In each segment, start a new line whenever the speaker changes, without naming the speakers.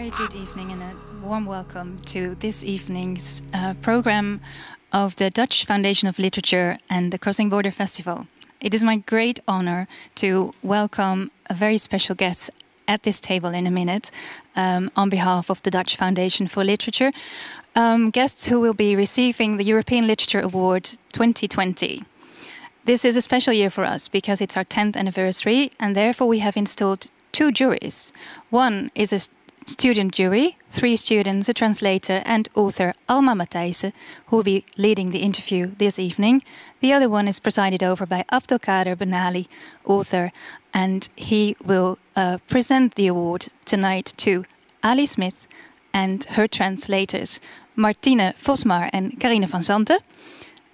very good evening and a warm welcome to this evening's program of the Dutch Foundation of Literature and the Crossing Border Festival. It is my great honor to welcome a very special guest at this table in a minute on behalf of the Dutch Foundation for Literature, guests who will be receiving the European Literature Award 2020. This is a special year for us because it's our 10th anniversary, and therefore we have installed two juries. One is a student jury, 3 students, a translator and author Alma Matthijssen, who will be leading the interview this evening. The other one is presided over by Abdelkader Benali, author, and he will present the award tonight to Ali Smith and her translators, Martine Vosmar and Carine van Zanten.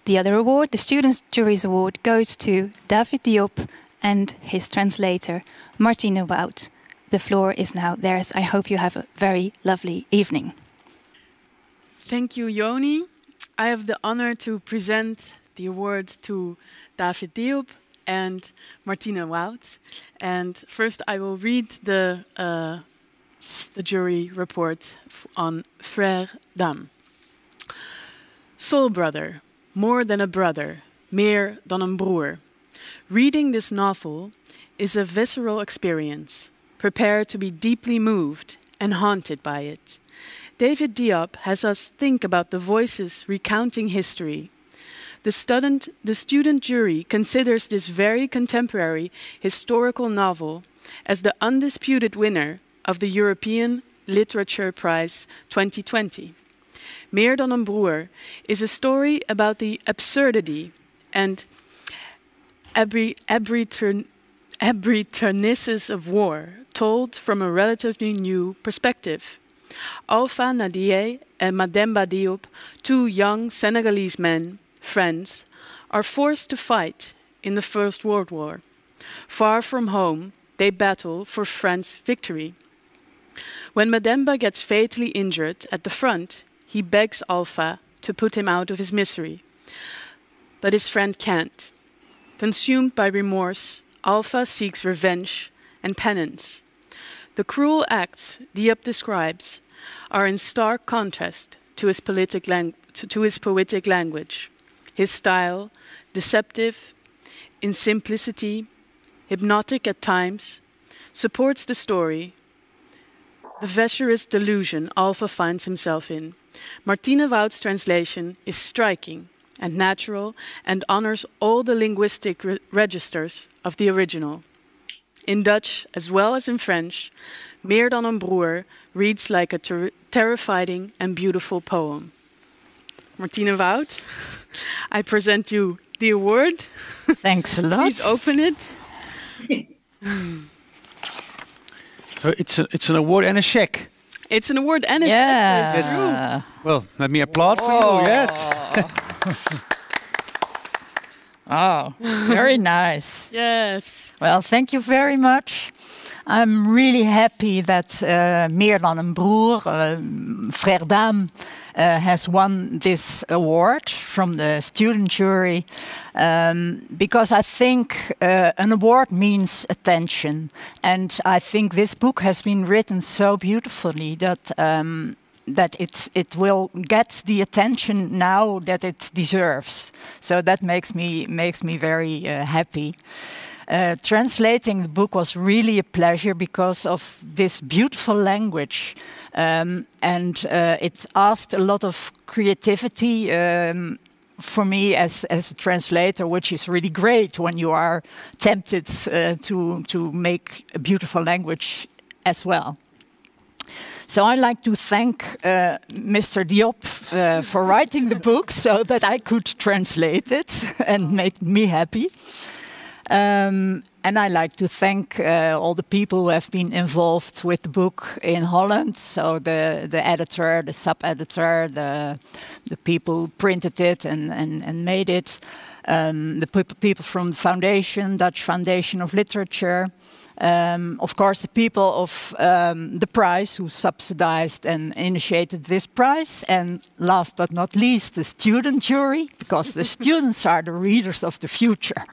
The other award, the Students' Jury's Award, goes to David Diop and his translator, Martine Wout. The floor is now theirs. I hope you have a very lovely evening.
Thank you, Yoni. I have the honor to present the award to David Diop and Martine Wout. And first I will read the jury report on Frère Dame. Soul brother, more than a brother, meer dan een broer. Reading this novel is a visceral experience. Prepare to be deeply moved and haunted by it. David Diop has us think about the voices recounting history. The student jury considers this very contemporary historical novel as the undisputed winner of the European Literature Prize 2020. Meer dan een broer is a story about the absurdity and arbitrariness of war, told from a relatively new perspective. Alpha Nadie and Mademba Diop, 2 young Senegalese men, friends, are forced to fight in the First World War. Far from home, they battle for France victory. When Mademba gets fatally injured at the front, he begs Alpha to put him out of his misery. But his friend can't. Consumed by remorse, Alpha seeks revenge and penance. The cruel acts Diop describes are in stark contrast to his poetic language. His style, deceptive, in simplicity, hypnotic at times, supports the story, the vicious delusion Alpha finds himself in. Martine Wout's translation is striking and natural and honors all the linguistic registers of the original. In Dutch, as well as in French, Meer dan een broer reads like a terrifying and beautiful poem. Martine Wout, I present you the award.
Thanks a lot.
Please open it.
So it's an award and a check.
It's an award and a check. It's true.
Well, let me applaud for you. Yes.
Oh, very nice.
Yes.
Well, thank you very much. I'm really happy that Meer dan een broer, Frère Dame, has won this award from the student jury because I think an award means attention, and I think this book has been written so beautifully that that it will get the attention now that it deserves. So that makes me very happy. Translating the book was really a pleasure because of this beautiful language, and it asked a lot of creativity for me as a translator, which is really great when you are tempted to make a beautiful language as well. So I'd like to thank Mr. Diop for writing the book so that I could translate it and make me happy. And I'd like to thank all the people who have been involved with the book in Holland. So the editor, the sub-editor, the people who printed it and made it, the people from the foundation, Dutch Foundation of Literature. Of course, the people of the prize who subsidized and initiated this prize. And last but not least, the student jury, because the students are the readers of the future.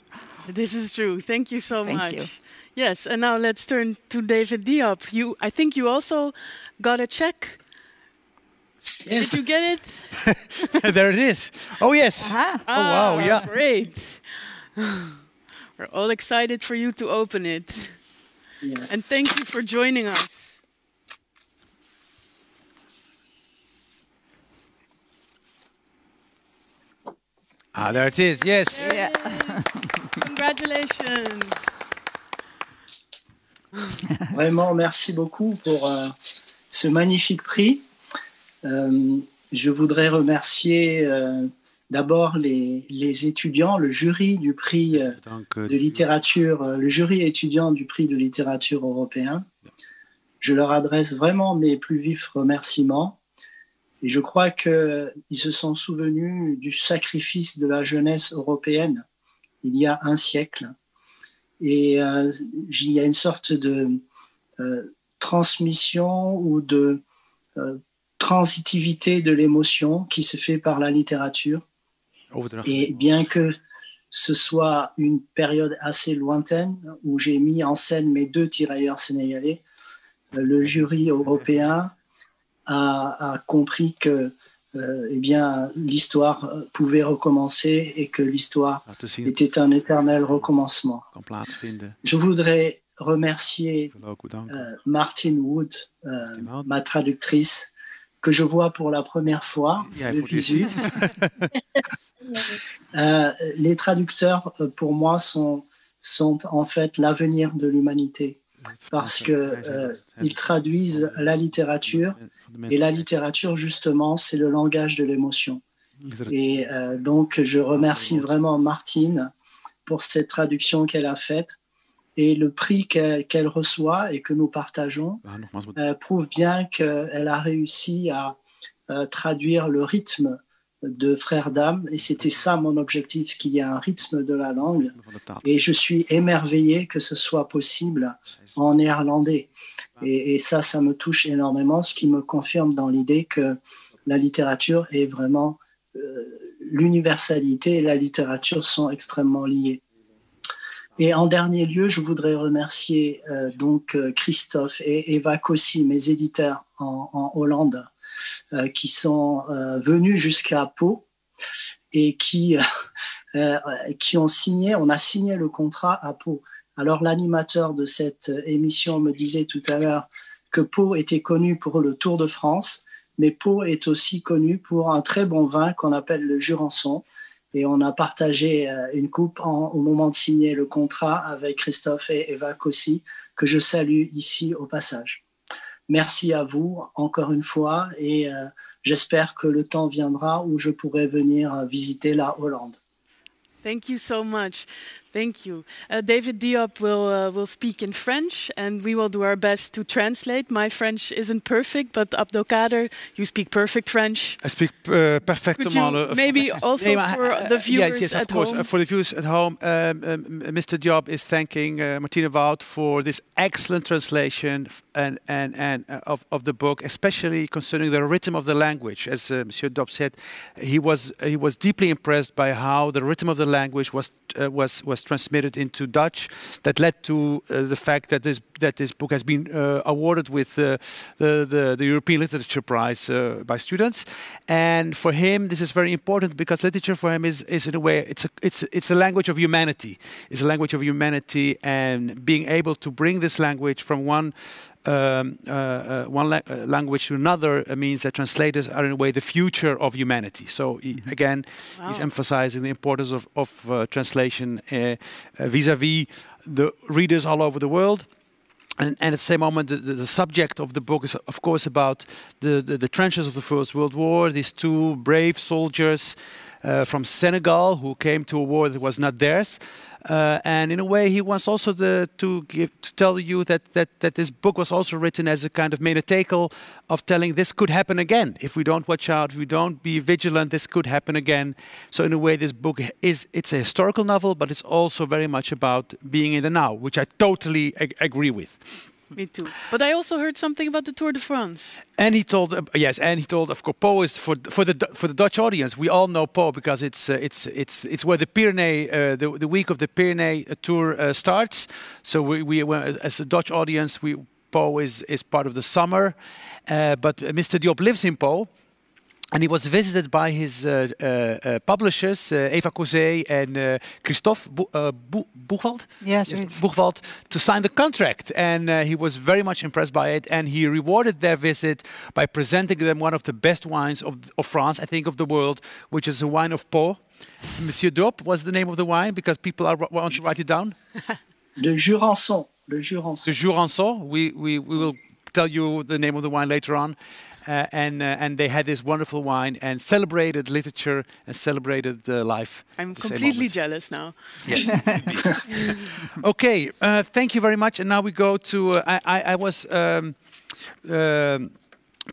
This is true. Thank you so
Thank
much.
you.
Yes, and now let's turn to David Diop. I think you also got a check.
Yes.
Did you get it?
There it is. Oh, yes.
Ah,
Oh, wow, yeah.
Great. We're all excited for you to open it.
Yes.
And thank you for joining us.
Ah, there it is. Yes.
yeah.
Congratulations.
Vraiment, merci beaucoup pour ce magnifique prix. Je voudrais remercier d'abord les étudiants, le jury du prix de littérature, le jury étudiant du prix de littérature européen. Je leur adresse vraiment mes plus vifs remerciements. Et je crois qu'ils se sont souvenus du sacrifice de la jeunesse européenne il y a un siècle. Et il y a une sorte de transmission ou de transitivité de l'émotion qui se fait par la littérature. Et bien que ce soit une période assez lointaine où j'ai mis en scène mes 2 tirailleurs sénégalais, le jury européen a compris que eh bien, l'histoire pouvait recommencer et que l'histoire était un éternel recommencement. Je voudrais remercier Martin Wood, ma traductrice, que je vois pour la première fois de visu. Les traducteurs, pour moi, sont en fait l'avenir de l'humanité parce qu'ils traduisent la littérature. Et la littérature, justement, c'est le langage de l'émotion. Et donc, je remercie vraiment Martine pour cette traduction qu'elle a faite. Et le prix qu'elle reçoit et que nous partageons prouve bien qu'elle a réussi à traduire le rythme de Frères d'âme. Et c'était ça mon objectif, qu'il y ait un rythme de la langue. Et je suis émerveillé que ce soit possible en néerlandais. Et ça me touche énormément, ce qui me confirme dans l'idée que la littérature est vraiment... l'universalité et la littérature sont extrêmement liées. Et en dernier lieu, je voudrais remercier Christophe et Eva Kossi, mes éditeurs en Hollande, qui sont venus jusqu'à Pau et qui ont signé, on a signé le contrat à Pau. Alors l'animateur de cette émission me disait tout à l'heure que Pau était connu pour le Tour de France, mais Pau est aussi connu pour un très bon vin qu'on appelle le Jurançon. Et on a partagé une coupe au moment de signer le contrat avec Christophe et Eva Kossi, que je salue ici au passage. Merci à vous encore une fois et j'espère que le temps viendra où je pourrai venir visiter la Hollande.
Thank you so much. Thank you. David Diop will speak in French, and we will do our best to translate. My French isn't perfect, but Abdelkader, you speak perfect French.
I speak
Could
perfectement.
you maybe also for the viewers
yes,
at
of course.
home?
For the viewers at home, Mr. Diop is thanking Martina Wout for this excellent translation and of the book, especially concerning the rhythm of the language. As Monsieur Diop said, he was deeply impressed by how the rhythm of the language was transmitted into Dutch. That led to the fact that this book has been awarded with the European Literature Prize by students. And for him, this is very important because literature for him is in a way it's a language of humanity. It's a language of humanity, and being able to bring this language from one language to another means that translators are in a way the future of humanity. So he's emphasizing the importance of translation vis-à-vis the readers all over the world. And at the same moment, the subject of the book is, of course, about the trenches of the First World War. These 2 brave soldiers from Senegal who came to a war that was not theirs. And in a way, he wants also to tell you that this book was also written as a kind of metatekel of telling this could happen again. If we don't watch out, if we don't be vigilant, this could happen again. So in a way, this book it's a historical novel, but it's also very much about being in the now, which I totally agree with.
Me too. But I also heard something about the Tour de France.
And he told, yes, and he told, of course, Pau is for the Dutch audience. We all know Pau because it's where the Pyrenees, the week of the Pyrenees tour starts. So we as a Dutch audience, Pau is part of the summer. But Mr. Diop lives in Pau. And he was visited by his publishers, Eva Cosé and Christophe Boegwald.
Yes,
Boegwald, to sign the contract. And he was very much impressed by it. And he rewarded their visit by presenting them one of the best wines of France, I think of the world, which is a wine of Pau. Monsieur Diop was the name of the wine, because people want to write it down.
De Jurançon. De Jurançon.
De Jurançon. We will tell you the name of the wine later on. And they had this wonderful wine and celebrated literature and celebrated life.
I'm completely jealous now.
Yes. Okay, thank you very much. And now we go to. I was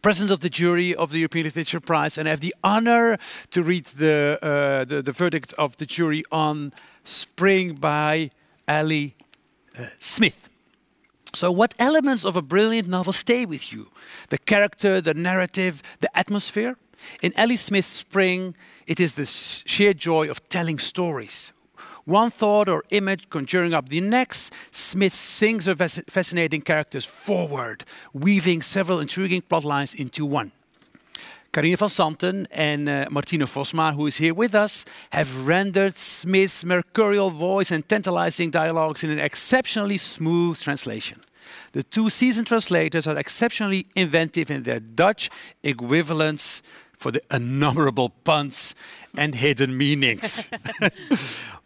president of the jury of the European Literature Prize, and I have the honor to read the verdict of the jury on Spring by Ali Smith. So what elements of a brilliant novel stay with you? The character, the narrative, the atmosphere? In Ali Smith's Spring, it is the sheer joy of telling stories. One thought or image conjuring up the next, Smith sings her fascinating characters forward, weaving several intriguing plot lines into one. Carine van Santen and Martine Vosmaer, who is here with us, have rendered Smith's mercurial voice and tantalizing dialogues in an exceptionally smooth translation. The two seasoned translators are exceptionally inventive in their Dutch equivalents for the innumerable puns and hidden meanings.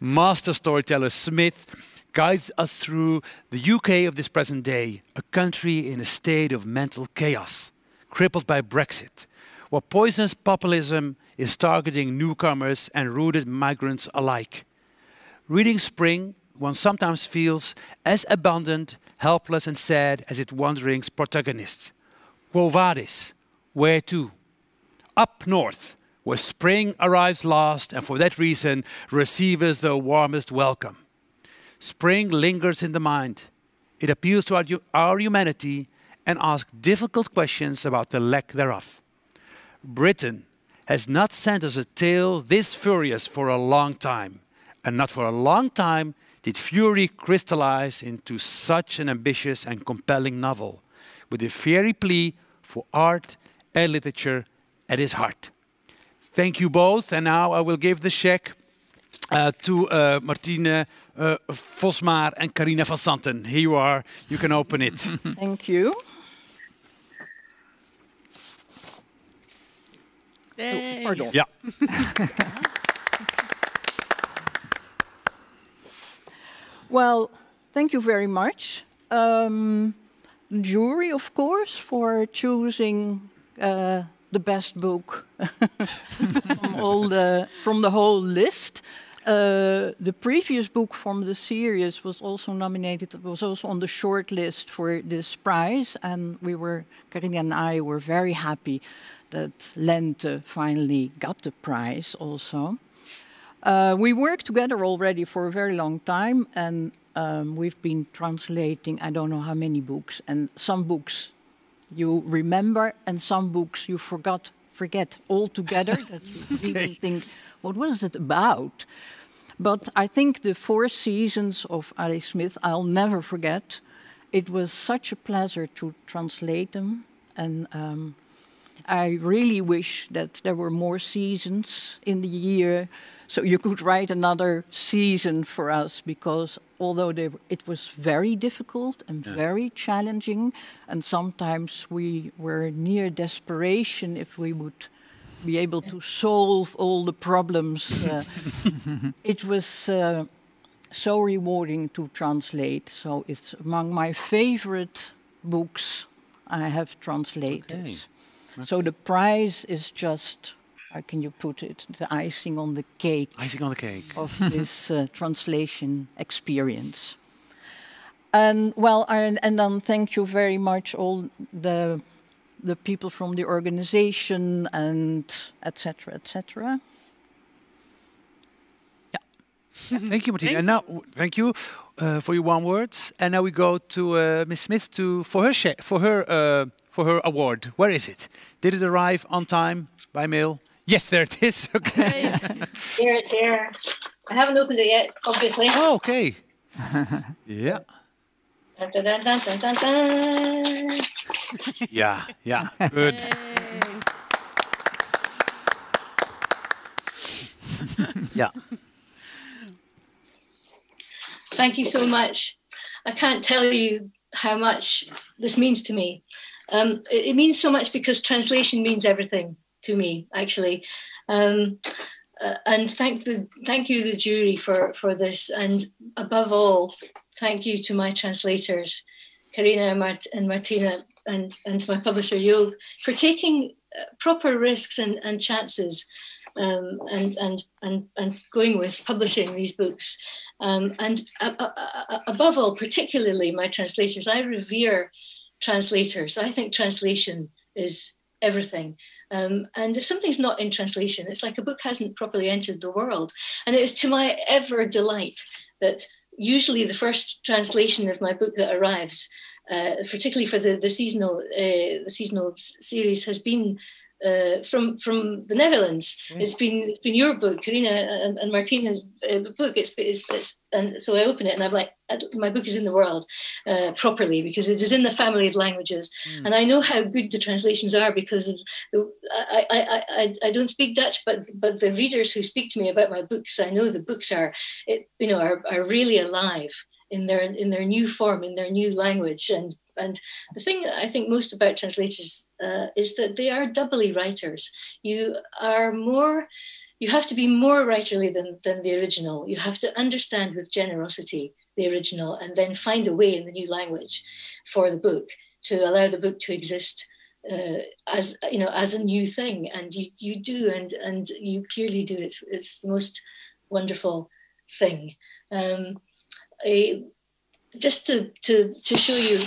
Master storyteller Smith guides us through the UK of this present day, a country in a state of mental chaos, crippled by Brexit, where poisonous populism is targeting newcomers and rooted migrants alike. Reading Spring, one sometimes feels as abandoned, helpless and sad as its wandering's protagonist. Quo vadis? Where to? Up north, where spring arrives last and for that reason receives the warmest welcome. Spring lingers in the mind. It appeals to our humanity and asks difficult questions about the lack thereof. Britain has not sent us a tale this furious for a long time, and not for a long time did fury crystallize into such an ambitious and compelling novel, with a fiery plea for art and literature at its heart. Thank you both, and now I will give the check to Martine Vosmaer and Carine van Santen. Here you are, you can open it.
Thank you.
Hey.
Pardon.
Yeah.
Well, thank you very much. Jury, of course, for choosing the best book from the whole list. The previous book from the series was also nominated. It was also on the short list for this prize, and Carine and I were very happy that Lente finally got the prize also. We worked together already for a very long time, and we've been translating I don't know how many books, and some books you remember and some books you forget altogether, that you even think, what was it about? But I think the 4 seasons of Ali Smith I'll never forget. It was such a pleasure to translate them, and I really wish that there were more seasons in the year, so you could write another season for us, because although it was very difficult and very challenging, and sometimes we were near desperation if we would be able to solve all the problems. It was so rewarding to translate, so it's among my favorite books I have translated. Okay. So the prize is just, how can you put it, the icing on the cake.
Icing on the cake.
Of this translation experience. And well, and then thank you very much all the people from the organization and etc. etc.
Yeah. Thank you, Martina. And now, thank you for your warm words. And now we go to Miss Smith for her award. Where is it? Did it arrive on time by mail? Yes, there it is. Okay.
Here, it's here. I haven't opened it yet, obviously.
Oh, okay. Yeah.
Dun, dun, dun, dun, dun, dun, dun.
Yeah. Good. Yeah.
Thank you so much. I can't tell you how much this means to me. It means so much because translation means everything to me, actually. And thank you, the jury, for this. And above all, thank you to my translators, Karina and Martina, and to my publisher, Job, for taking proper risks and chances and going with publishing these books. And above all, particularly my translators, I revere translators. I think translation is everything. And if something's not in translation, it's like a book hasn't properly entered the world. And it is to my ever delight that usually the first translation of my book that arrives, particularly for the seasonal series, has been from the Netherlands. It's been your book, Karina and Martina's book. And so I open it and I'm like, my book is in the world properly because it is in the family of languages. And I know how good the translations are because of I don't speak Dutch, but the readers who speak to me about my books, I know the books are really alive in their new form, in their new language. And the thing that I think most about translators is that they are doubly writers. You have to be more writerly than the original. You have to understand with generosity the original and then find a way in the new language for the book to allow the book to exist as a new thing. And you do, and you clearly do. It's the most wonderful thing. Just to show you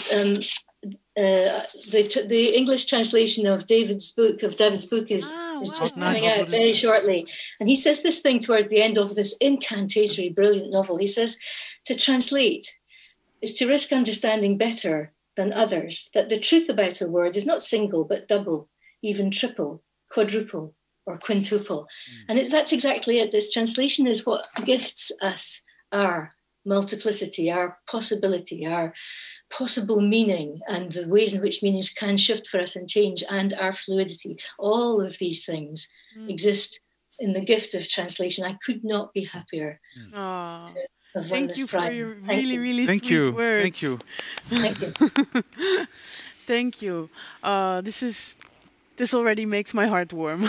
the English translation of David's book is just coming out very shortly. And he says this thing towards the end of this incantatory, brilliant novel. He says, to translate is to risk understanding better than others that the truth about a word is not single, but double, even triple, quadruple, or quintuple. And that's exactly it. This translation is what gifts us our multiplicity, our possibility, our possible meaning, and the ways in which meanings can shift for us and change, and our fluidity. All of these things exist in the gift of translation. I could not be happier.
Thank you for your really sweet words.
Thank you.
Thank you.
Thank you. This already makes my heart warm.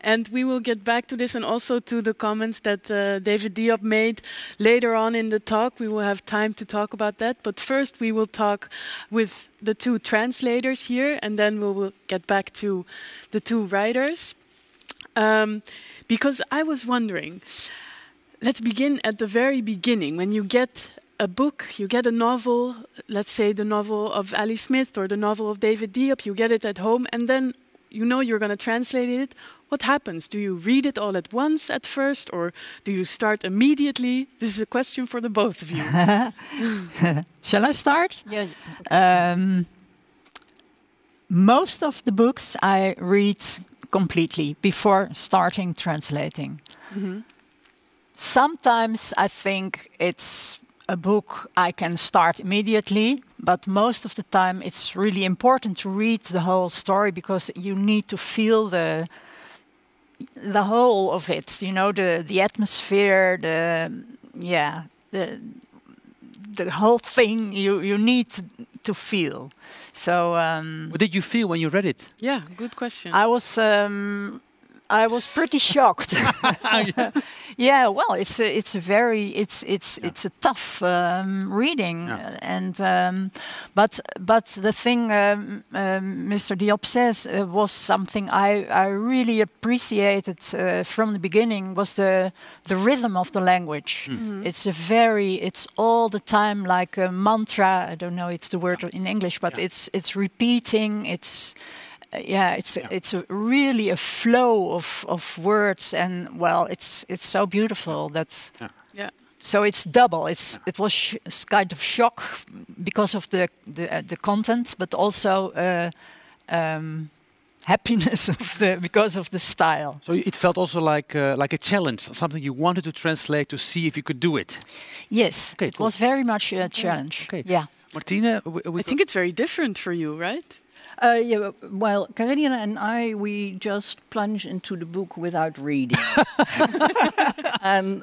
And we will get back to this and also to the comments that David Diop made later on in the talk. We will have time to talk about that. But first we will talk with the two translators here, and then we will get back to the two writers. Because I was wondering, let's begin at the very beginning. When you get a book, you get a novel, let's say the novel of Ali Smith or the novel of David Diop, you get it at home, and then you know you're going to translate it. What happens? Do you read it all at once at first, or do you start immediately? This is a question for the both of you.
Shall I start?
Yeah.
Most of the books I read completely before starting translating. Sometimes I think it's a book I can start immediately, but most of the time it's really important to read the whole story because you need to feel the whole of it. You know, the atmosphere, the whole thing. You need to feel. So.
What did you feel when you read it?
Yeah, good question.
I was pretty shocked. Yeah, well, it's a tough reading, and but the thing Mr. Diop says was something I really appreciated from the beginning, was the rhythm of the language. It's all the time like a mantra. I don't know it's the word in English, but it's repeating. yeah, it's really a flow of words, and well, it's so beautiful. That's
Yeah.
so it's double. It was kind of shock because of the content, but also happiness because of the style.
So it felt also like a challenge, something you wanted to translate to see if you could do it.
Yes,
Okay,
it
cool.
was very much a challenge.
Okay.
Yeah.
Martina,
I think it's very different for you, right?
Yeah, well, Karina and we just plunge into the book without reading. And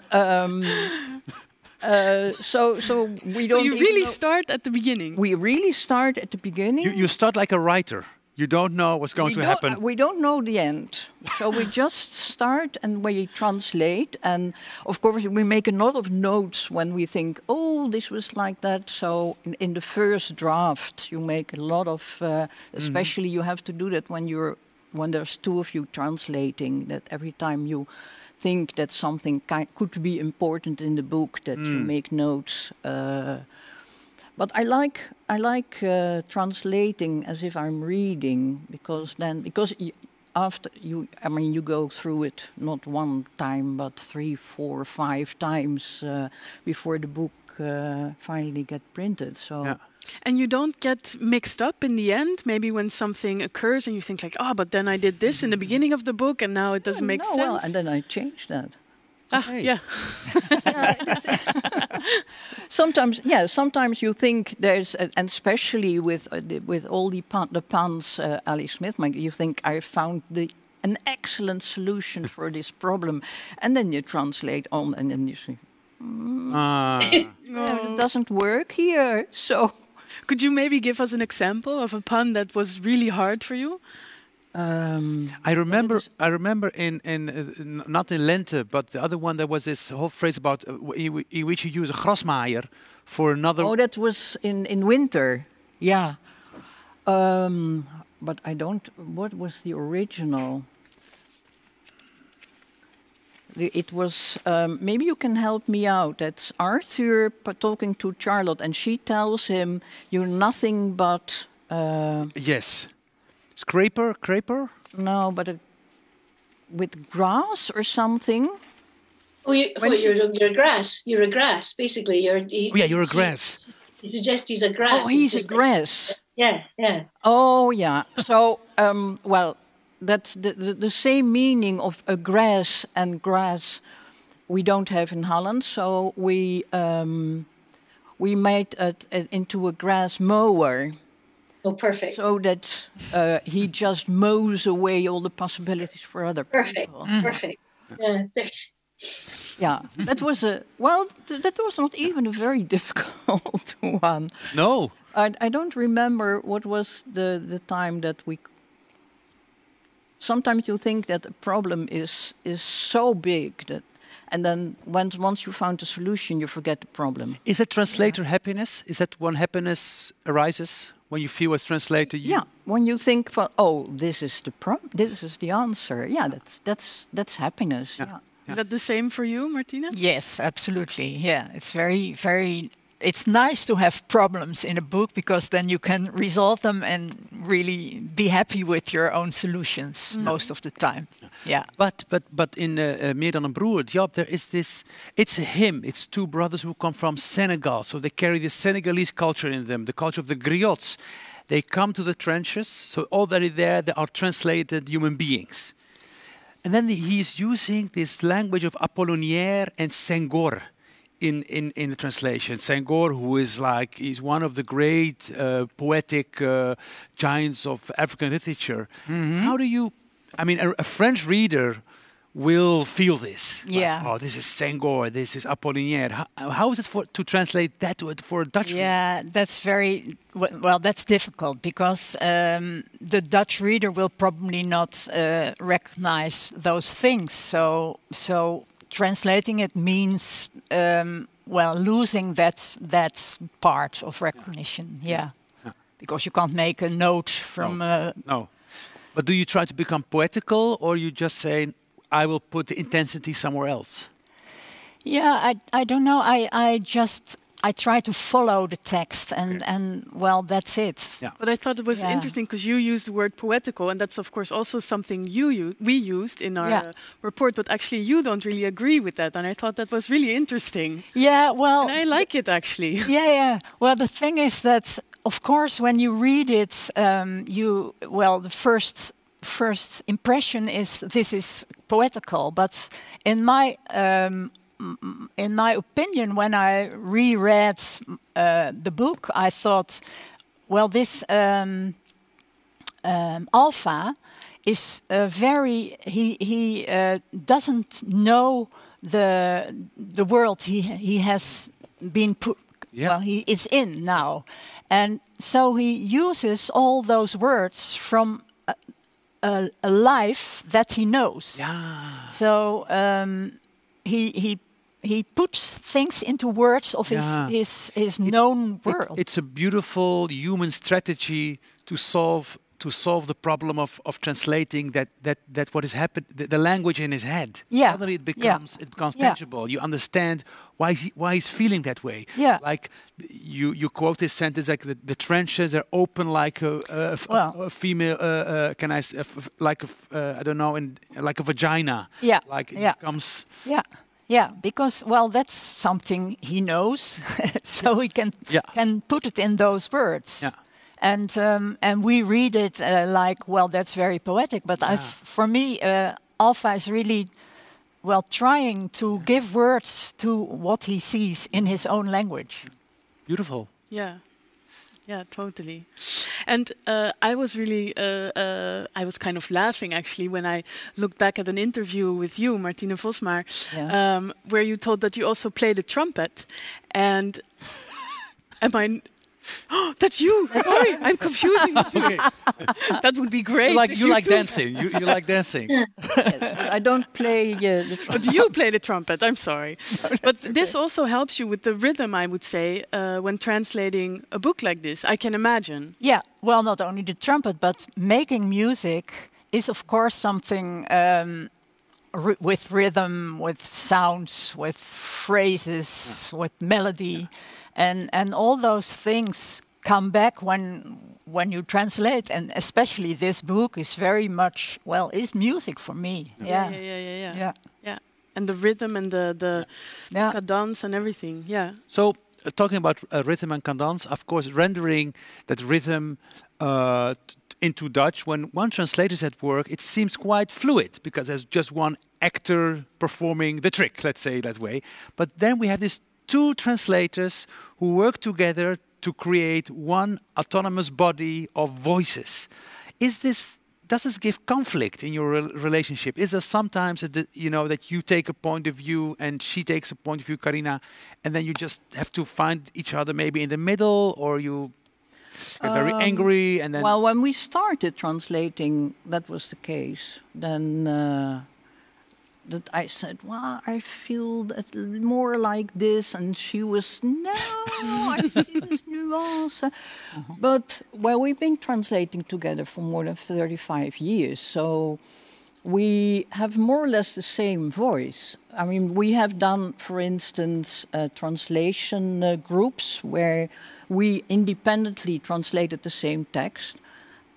so we don't.
So you
even
really
know-
start at the beginning.
We really start at the beginning.
you start like a writer. You don't know what's going to happen.
We don't know the end. So we just start and we translate. And of course, we make a lot of notes when we think, oh, this was like that. So in the first draft, you make a lot of, especially you have to do that when there's two of you translating, that every time you think that something could be important in the book, that you make notes. But I like translating as if I'm reading, because after you go through it not one time but 3, 4, 5 times before the book finally get printed. So.
Yeah.
And you don't get mixed up in the end, maybe when something occurs and you think like, oh, but then I did this in the beginning of the book and now it doesn't make sense.
Well, and then I changed that.
Okay.
Yeah.
Sometimes you think there's, and especially with all the puns, Ali Smith, you think I found an excellent solution for this problem, and then you translate on, and then you say, it doesn't work here. So,
could you maybe give us an example of a pun that was really hard for you?
I remember in not in Lente, but the other one, there was this whole phrase about in which you use a grasmaaier for another.
Oh, that was in winter, yeah. But I don't. What was the original? It was. Maybe you can help me out. That's Arthur talking to Charlotte, and she tells him, "You're nothing but."
Yes. Scraper?
No, but with grass or something.
Oh, you're a grass. You're a grass, basically. You're a
grass.
He suggests he's a grass.
Oh, he's a grass.
Yeah.
Oh, yeah. So, well, that's the same meaning of a grass and grass we don't have in Holland. So we made it into a grass mower.
Oh, perfect.
So that he just mows away all the possibilities for other people.
Perfect. Yeah.
Yeah, that was that was not even a very difficult one.
No.
I don't remember what was the time that we. Sometimes you think that a problem is so big that, and then once you found the solution, you forget the problem.
Is it translator happiness? Is that when happiness arises? When you feel as translator,
yeah. When you think, this is this is the answer. Yeah, that's happiness. Yeah.
Is that the same for you, Martina?
Yes, absolutely. Yeah, it's very, very. It's nice to have problems in a book because then you can resolve them and really be happy with your own solutions most of the time. Yeah.
But in Meer dan een broer, Diop, there is this. It's a hymn. It's two brothers who come from Senegal, so they carry the Senegalese culture in them, the culture of the griots. They come to the trenches, so already there they are translated human beings. And then he's using this language of Apollinaire and Senghor in the translation. Senghor, who is he's one of the great poetic giants of African literature. How do you, a French reader will feel this.
Yeah.
This is Senghor, this is Apollinaire. How is it to translate that for a Dutch reader?
Yeah, that's very, well, that's difficult because the Dutch reader will probably not recognize those things. So translating it means, losing that part of recognition, yeah. Because you can't make a note from...
No. But do you try to become poetical, or you just say, I will put the intensity somewhere else?
Yeah, I don't know. I just I try to follow the text, and well, that's it.
Yeah.
But I thought it was
Yeah.
interesting because you used the word poetical, and that's of course also something we used in our
Yeah.
report. But actually, you don't really agree with that, and I thought that was really interesting.
Yeah, well,
And I like it actually.
yeah. Well, the thing is that, of course, when you read it, the first impression is this is poetical. But in my opinion, when I reread the book, I thought, well, this Alpha is very. He doesn't know the world he has been put.
Yeah.
Well, he is in now, and so he uses all those words from a life that he knows.
Yeah.
So he puts things into words of
Yeah.
his known world.
It's a beautiful human strategy to solve the problem of translating that what has happened, the language in his head.
Yeah.
Suddenly it
Yeah.
becomes
Yeah.
tangible. You understand why he's feeling that way.
Yeah.
Like you quote this sentence like the trenches are open like a female. Can I like I don't know, like a vagina.
Yeah.
Like it
Yeah.
becomes.
Yeah, because well, that's something he knows, so he can put it in those words.
Yeah.
And we read it like, well, that's very poetic. But for me, Alpha is really trying to give words to what he sees in his own language.
Beautiful.
Yeah. Yeah, totally. And I was really, I was kind of laughing actually when I looked back at an interview with you, Martine Vosmaer, where you told that you also play the trumpet. And am I? Oh, that's you. Sorry, I'm confusing the two.
Okay.
That would be great.
You like dancing. You like dancing.
Yes, but I don't play the
But you play the trumpet. I'm sorry. But this also helps you with the rhythm, I would say, when translating a book like this. I can imagine.
Yeah, well, not only the trumpet, but making music is, of course, something with rhythm, with sounds, with phrases, with melody, and all those things come back when you translate. And especially this book is very much is music for me.
Yeah. And the rhythm and the cadence and everything. Yeah.
So talking about rhythm and cadence, of course, rendering that rhythm into Dutch, when one translator is at work, it seems quite fluid because there's just one actor performing the trick, let's say that way. But then we have these two translators who work together to create one autonomous body of voices. Does this give conflict in your relationship? Is there sometimes that you take a point of view and she takes a point of view, Carina, and then you just have to find each other maybe in the middle, or you get very angry and then?
Well, when we started translating, that was the case. Then that I said, well, I feel that more like this, and she was, no, I see this nuance. But we've been translating together for more than 35 years, so we have more or less the same voice. I mean, we have done, for instance, translation groups where we independently translated the same text,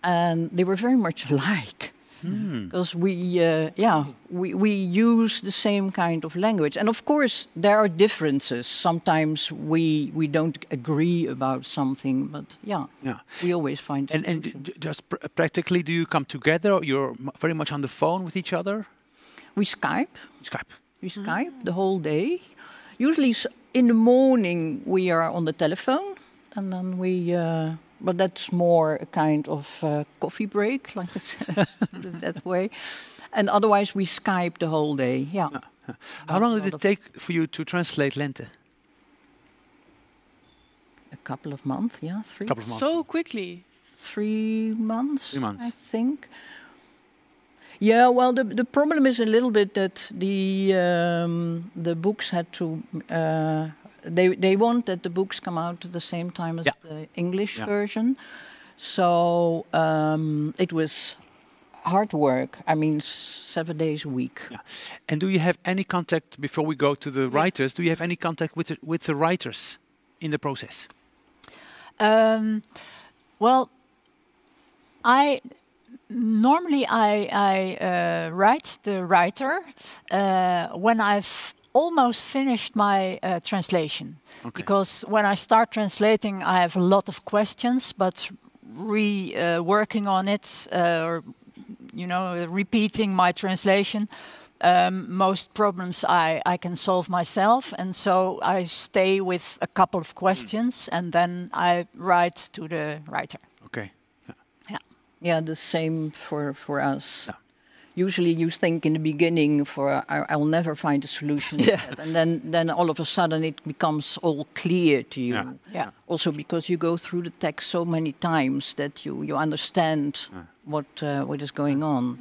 and they were very much alike. Because we use the same kind of language. And of course, there are differences. Sometimes we don't agree about something, but we always find a solution.
And just practically, do you come together, or you're very much on the phone with each other?
We Skype. We
Mm-hmm.
Skype the whole day. Usually in the morning we are on the telephone, and then we... but that's more a kind of coffee break, like put it that way. And otherwise, we Skype the whole day. Yeah.
How long did it take for you to translate Lente?
A couple of months, 3.
Couple of months.
So quickly.
3 months.
3 months.
I think. Yeah. Well, the problem is a little bit that the books had to. They want that the books come out at the same time as the English version. So it was hard work. I mean, 7 days a week.
Yeah. And do you have any contact, before we go to the writers, do you have any contact with the writers in the process?
Well, normally I write the writer when I've almost finished my translation. Okay. Because when I start translating, I have a lot of questions, but working on it or repeating my translation, most problems I can solve myself, and so I stay with a couple of questions and then I write to the writer.
Okay.
Yeah, the same for us. Yeah. Usually you think in the beginning I'll never find a solution to that. And then all of a sudden it becomes all clear to you.
Yeah.
Also because you go through the text so many times that you understand what is going on.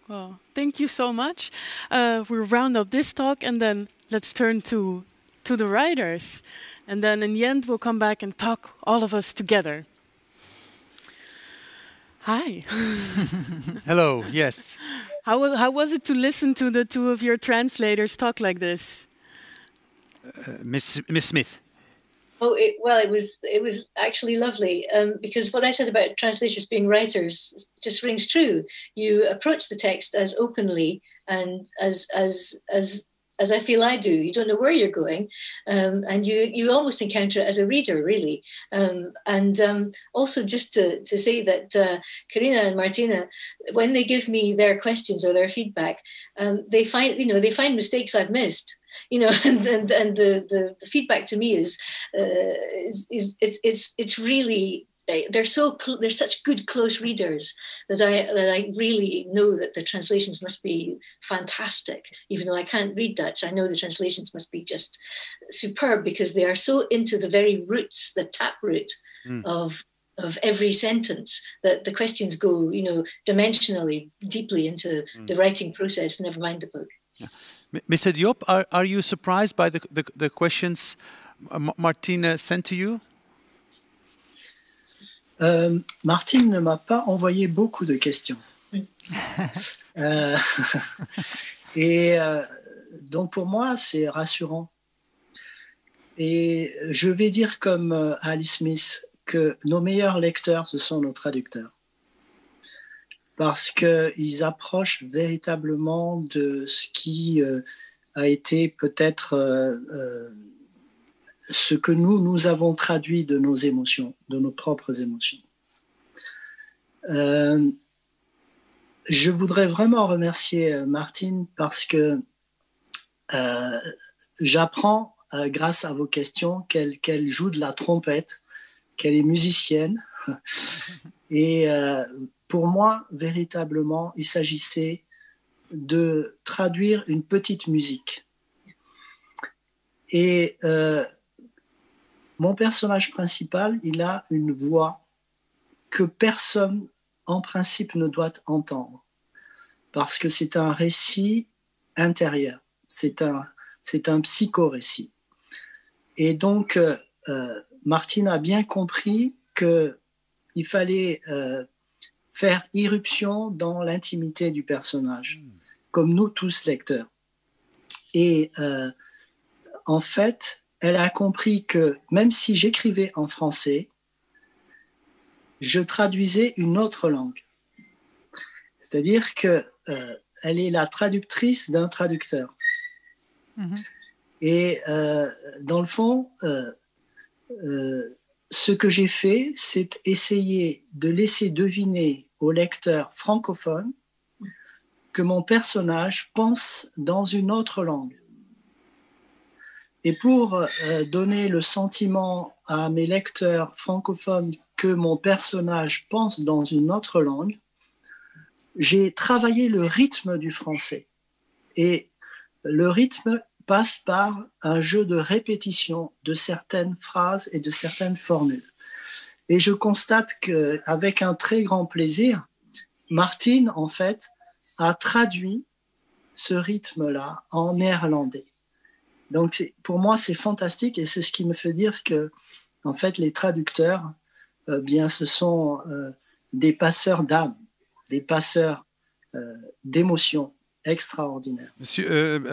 Well, thank you so much. We'll round up this talk and then let's turn to the writers. And then in the end we'll come back and talk all of us together. Hi.
Hello, yes.
How was it to listen to the two of your translators talk like this?
Miss Smith.
Oh, it was actually lovely because what I said about translators being writers just rings true. You approach the text as openly and as I feel I do. You don't know where you're going, and you almost encounter it as a reader, really. Also, just to say that Karina and Martina, when they give me their questions or their feedback, they find mistakes I've missed. And the feedback to me is it's really. They're such good close readers that I really know that the translations must be fantastic. Even though I can't read Dutch, I know the translations must be just superb because they are so into the very roots, the taproot of every sentence, that the questions go, dimensionally deeply into the writing process. Never mind the book.
Yeah. Mr. Diop, are you surprised by the questions Martine sent to you?
Martine ne m'a pas envoyé beaucoup de questions. Donc pour moi, c'est rassurant. Et je vais dire comme Alice Smith que nos meilleurs lecteurs, ce sont nos traducteurs. Parce qu'ils approchent véritablement de ce qui a été peut-être... ce que nous avons traduit de nos émotions, de nos propres émotions. Je voudrais vraiment remercier Martine parce que j'apprends, grâce à vos questions, qu'elle joue de la trompette, qu'elle est musicienne. Et pour moi, véritablement, il s'agissait de traduire une petite musique. Et... mon personnage principal, il a une voix que personne, en principe, ne doit entendre. Parce que c'est un récit intérieur. C'est un psycho-récit. Et donc, Martine a bien compris qu'il fallait faire irruption dans l'intimité du personnage, comme nous tous lecteurs. Et en fait... elle a compris que même si j'écrivais en français, je traduisais une autre langue. C'est-à-dire qu'elle est la traductrice d'un traducteur. Mm-hmm. Et dans le fond, ce que j'ai fait, c'est essayer de laisser deviner au lecteur francophone que mon personnage pense dans une autre langue. Et pour donner le sentiment à mes lecteurs francophones que mon personnage pense dans une autre langue, j'ai travaillé le rythme du français. Et le rythme passe par un jeu de répétition de certaines phrases et de certaines formules. Et je constate qu'avec un très grand plaisir, Martine, en fait, a traduit ce rythme-là en néerlandais. Donc, pour moi, c'est fantastique et c'est ce qui me fait dire que, en fait, les traducteurs, ce sont des passeurs d'âme, des passeurs d'émotions extraordinaire.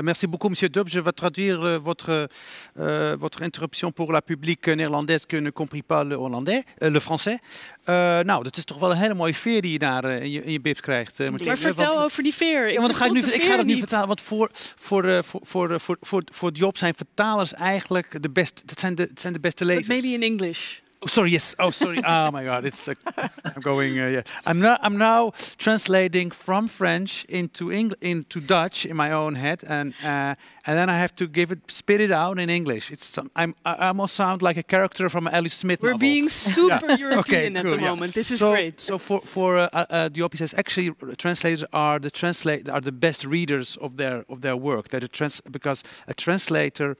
Merci beaucoup, Monsieur Dub. Je vais traduire votre interruption voor la publiek néerlandaise qui ne comprit pas le français. Nou, dat is toch wel een hele mooie veer die je daar in je bibs krijgt.
Maar vertel over die veer.
Ja, want ik ga dat niet vertalen, want voor Diop zijn vertalers eigenlijk de beste. Het zijn de beste lezers.
But maybe in English.
Oh, sorry. Yes. Oh, sorry. Oh my God. It's. I'm going. Yeah. I'm now translating from French into Dutch in my own head, and then I have to spit it out in English. I almost sound like a character from an Alice Smith novel.
We're being super European at the moment. This is great.
So for Diop, he says actually translators are the best readers of their work. Because a translator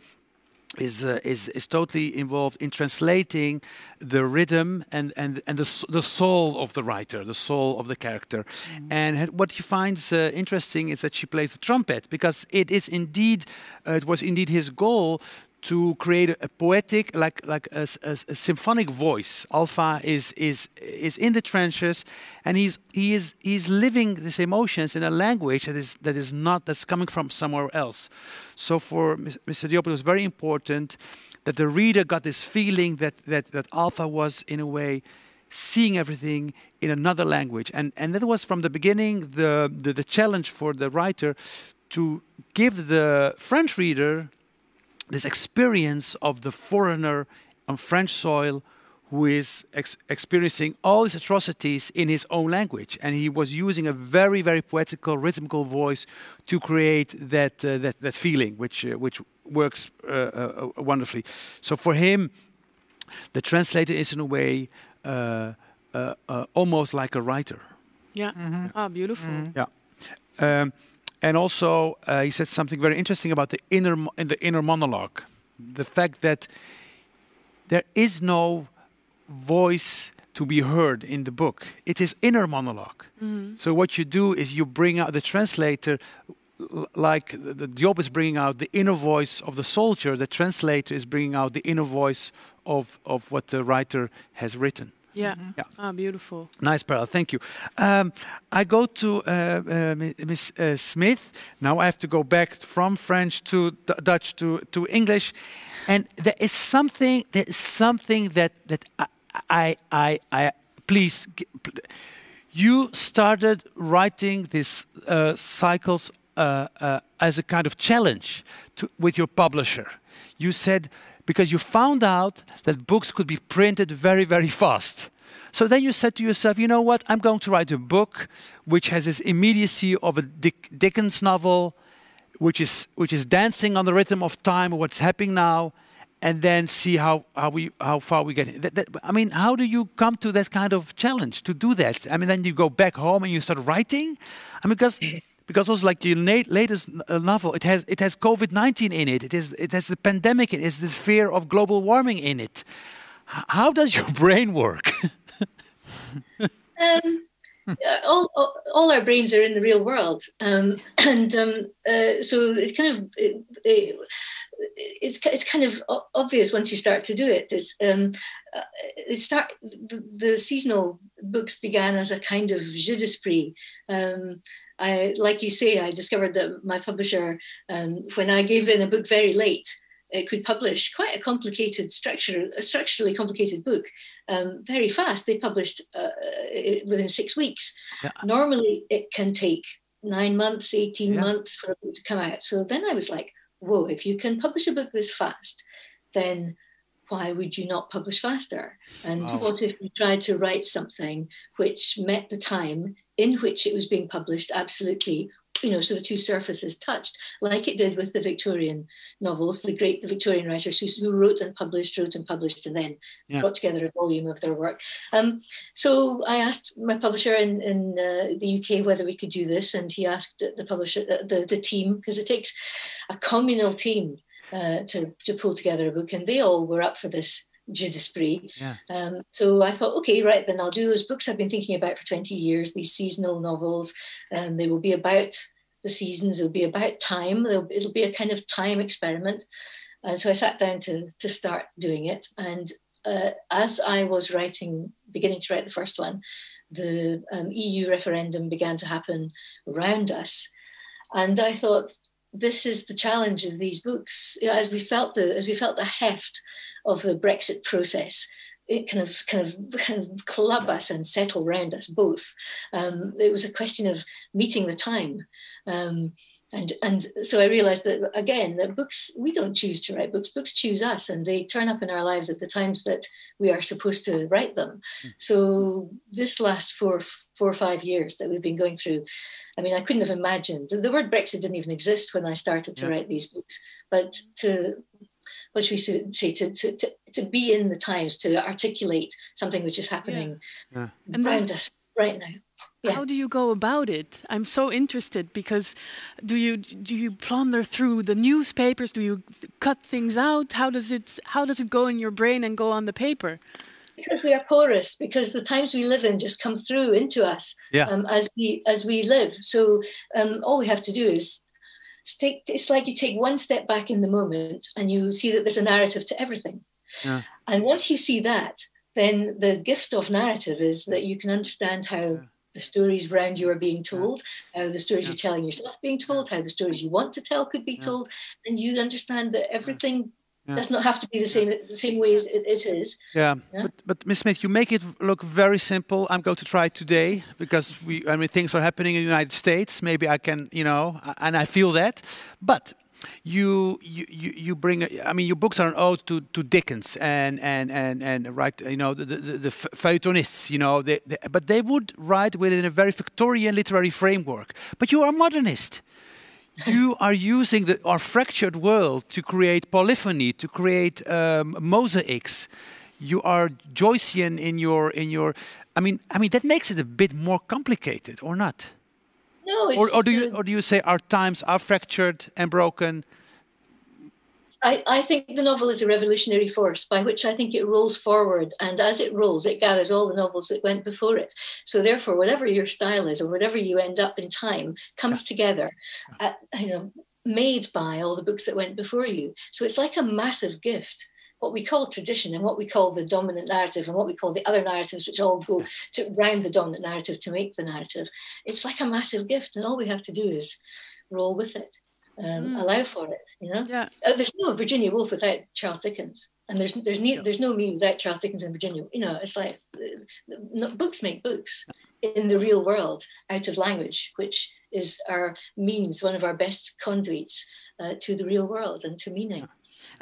is totally involved in translating the rhythm and the soul of the writer, the soul of the character. Mm-hmm. And what he finds interesting is that she plays the trumpet, because it was indeed his goal to create a poetic, like a symphonic voice. Alpha is in the trenches, and he's living these emotions in a language that's coming from somewhere else. So for Mr. Diop, it was very important that the reader got this feeling that Alpha was in a way seeing everything in another language, and that was from the beginning the challenge for the writer to give the French reader this experience of the foreigner on French soil who is experiencing all these atrocities in his own language. And he was using a very, very poetical, rhythmical voice to create that feeling, which works wonderfully. So for him, the translator is in a way almost like a writer.
Yeah. Mm-hmm. Oh, beautiful.
Mm-hmm. Yeah. And also, he said something very interesting about the inner monologue. The fact that there is no voice to be heard in the book. It is inner monologue. Mm-hmm. So what you do is you bring out the translator, like the Diop is bringing out the inner voice of the soldier. The translator is bringing out the inner voice of what the writer has written.
Yeah. Mm-hmm. Yeah. Ah, beautiful.
Nice parallel. Thank you. I go to Miss Smith. Now I have to go back from French to Dutch to English, and there is something that I please. You started writing these cycles as a kind of challenge with your publisher. You said, because you found out that books could be printed very, very fast. So then you said to yourself, you know what, I'm going to write a book which has this immediacy of a Dickens novel, which is dancing on the rhythm of time, what's happening now, and then see how far we get. I mean, how do you come to that kind of challenge, to do that? I mean, then you go back home and you start writing? I mean, because also like your latest novel, it has COVID-19 in it. It has the pandemic. It has the fear of global warming in it. How does your brain work?
All our brains are in the real world, so it's kind of it's kind of obvious once you start to do it. The seasonal books began as a kind of jeu d'esprit. Like you say, I discovered that my publisher, when I gave in a book very late, it could publish quite a complicated structurally complicated book very fast. They published within 6 weeks. Yeah. Normally, it can take 9 months, 18 months for a book to come out. So then I was like, whoa, if you can publish a book this fast, then why would you not publish faster? And what if you tried to write something which met the time in which it was being published absolutely, so the two surfaces touched, like it did with the Victorian novels, the Victorian writers who wrote and published, and then brought together a volume of their work. So I asked my publisher in the UK whether we could do this, and he asked the publisher, the team, because it takes a communal team to pull together a book, and they all were up for this jeu d'esprit. Yeah. So I thought, okay, right, then I'll do those books I've been thinking about for 20 years, these seasonal novels. They will be about the seasons, it'll be about time, it'll be a kind of time experiment. And so I sat down to start doing it. And as I was beginning to write the first one, the EU referendum began to happen around us. And I thought, this is the challenge of these books. You know, as we felt the heft of the Brexit process, it kind of club us and settle round us both. It was a question of meeting the time. And so I realized that, again, that books, we don't choose to write books. Books choose us, and they turn up in our lives at the times that we are supposed to write them. So this last four or 5 years that we've been going through, I mean, I couldn't have imagined. The word Brexit didn't even exist when I started to write these books. But what should we say, to be in the times, to articulate something which is happening around us right now. Yeah.
How do you go about it? I'm so interested, because do you plunder through the newspapers? Do you cut things out? How does it go in your brain and go on the paper?
Because we are porous, because the times we live in just come through into us as we live. So all we have to do is it's like you take one step back in the moment and you see that there's a narrative to everything. Yeah. And once you see that, then the gift of narrative is that you can understand how the stories around you are being told, how the stories you're telling yourself being told, how the stories you want to tell could be told, and you understand that everything does not have to be the same way as it is.
Yeah. But Ms. Smith, you make it look very simple. I'm going to try it today, because things are happening in the United States. Maybe I can, and I feel that. But you bring, your books are an ode to Dickens and right, the feuilletonists, but they would write within a very Victorian literary framework. But you are a modernist. You are using our fractured world to create polyphony, to create mosaics. You are Joycean in your. That makes it a bit more complicated, or not?
No,
or do you say our times are fractured and broken?
I think the novel is a revolutionary force, by which I think it rolls forward, and as it rolls, it gathers all the novels that went before it. So therefore, whatever your style is, or whatever you end up in time, comes together, made by all the books that went before you. So it's like a massive gift. What we call tradition, and what we call the dominant narrative, and what we call the other narratives, which all go to round the dominant narrative to make the narrative. It's like a massive gift, and all we have to do is roll with it. Allow for it, Yeah. There's no Virginia Woolf without Charles Dickens, and there's no me without Charles Dickens and Virginia. It's like books make books in the real world out of language, which is one of our best conduits to the real world and to meaning.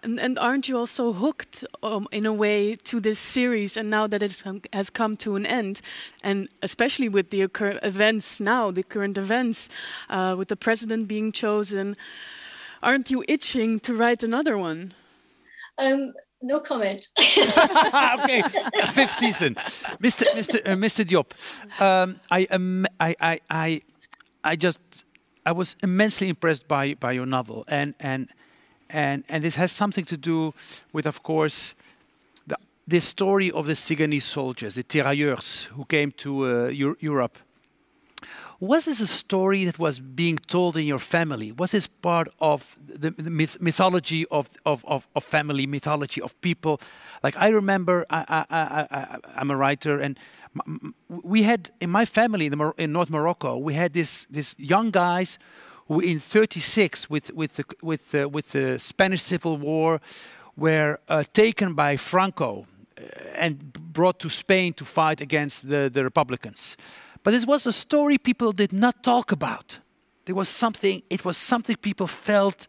And aren't you also hooked in a way to this series, and now that it has come to an end, and especially with the current events now, with the president being chosen, aren't you itching to write another one?
No comment.
Okay, fifth season, Mr. Diop. I was immensely impressed by your novel, and this has something to do with, of course, the story of the Siganese soldiers, the tirailleurs who came to Europe. Was this a story that was being told in your family? Was this part of the mythology of family, mythology of people? Like, I remember, I'm a writer, and we had in my family in North Morocco, we had this young guys who in '36, with the Spanish Civil War, were taken by Franco and brought to Spain to fight against the Republicans. But it was a story people did not talk about. It was something people felt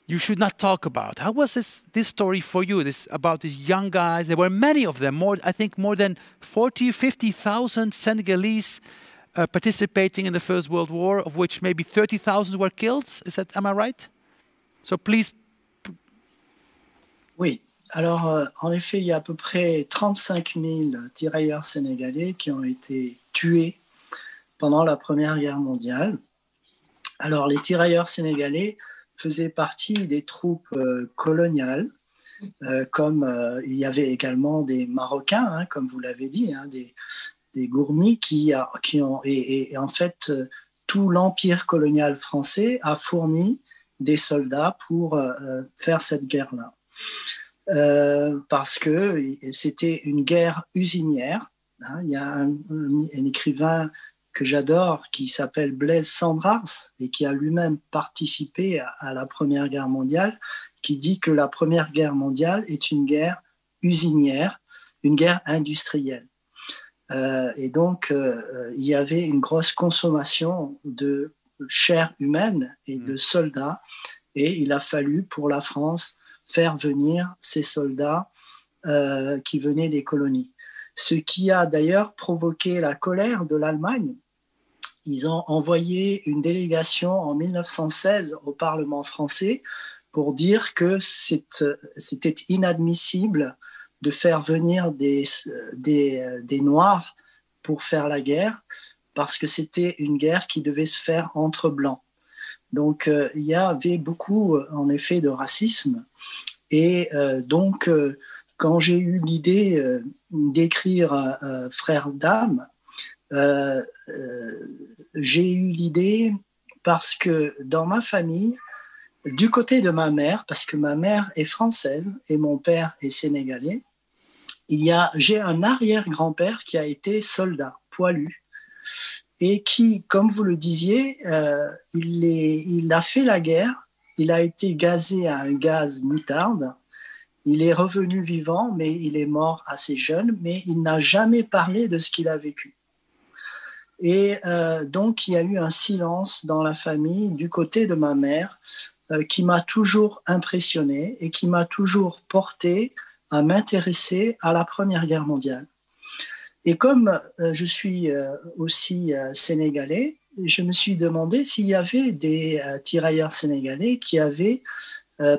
you should not talk about. How was this story for you? About these young guys. There were many of them. I think more than 50,000 Senegalese participating in the First World War, of which maybe 30,000 were killed. Am I right? So please.
Oui. Alors, en effet, il y a à peu près 35 000 tirailleurs sénégalais qui ont été tués pendant la Première Guerre mondiale. Alors, les tirailleurs sénégalais faisaient partie des troupes coloniales, comme il y avait également des Marocains, comme vous l'avez dit, des gourmis qui ont... Et en fait, tout l'empire colonial français a fourni des soldats pour faire cette guerre-là. Parce que c'était une guerre usinière. Il y a un écrivain que j'adore, qui s'appelle Blaise Cendrars et qui a lui-même participé à la Première Guerre mondiale, qui dit que la Première Guerre mondiale est une guerre usinière, une guerre industrielle. Et donc, il y avait une grosse consommation de chair humaine et de soldats, et il a fallu pour la France faire venir ces soldats qui venaient des colonies. Ce qui a d'ailleurs provoqué la colère de l'Allemagne. Ils ont envoyé une délégation en 1916 au Parlement français pour dire que c'était inadmissible de faire venir des Noirs pour faire la guerre, parce que c'était une guerre qui devait se faire entre Blancs. Donc, il y avait beaucoup, en effet, de racisme. Et donc, quand j'ai eu l'idée d'écrire Frères d'âme, j'ai eu l'idée parce que dans ma famille, du côté de ma mère, parce que ma mère est française et mon père est sénégalais, j'ai un arrière-grand-père qui a été soldat, poilu, et qui, comme vous le disiez, il a fait la guerre, il a été gazé à un gaz moutarde, il est revenu vivant, mais il est mort assez jeune, mais il n'a jamais parlé de ce qu'il a vécu. Et donc, il y a eu un silence dans la famille du côté de ma mère qui m'a toujours impressionné et qui m'a toujours porté à m'intéresser à la Première Guerre mondiale. Et comme je suis aussi sénégalais, je me suis demandé s'il y avait des tirailleurs sénégalais qui avaient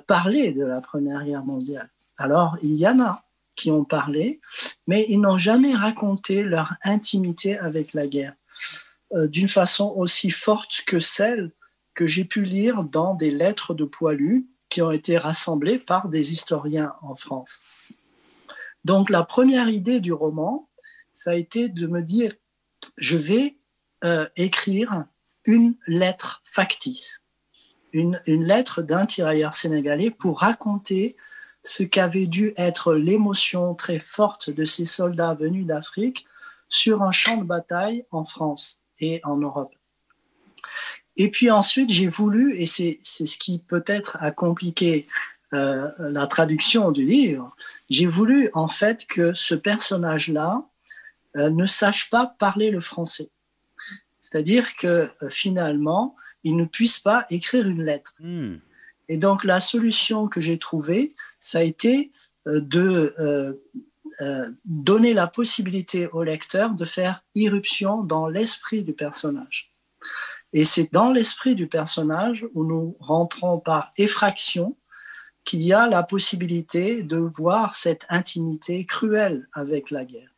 parlé de la Première Guerre mondiale. Alors, il y en a qui ont parlé, mais ils n'ont jamais raconté leur intimité avec la guerre d'une façon aussi forte que celle que j'ai pu lire dans des lettres de poilus qui ont été rassemblées par des historiens en France. Donc, la première idée du roman, ça a été de me dire, je vais écrire une lettre factice, une lettre d'un tirailleur sénégalais pour raconter ce qu'avait dû être l'émotion très forte de ces soldats venus d'Afrique sur un champ de bataille en France et en Europe. Et puis ensuite, j'ai voulu, et c'est ce qui peut-être a compliqué la traduction du livre, j'ai voulu en fait que ce personnage-là ne sache pas parler le français. C'est-à-dire que finalement, il ne puisse pas écrire une lettre. Et donc la solution que j'ai trouvée, ça a été de donner la possibilité au lecteur de faire irruption dans l'esprit du personnage. Et c'est dans l'esprit du personnage où nous rentrons par effraction qu'il y a la possibilité de voir cette intimité cruelle avec la guerre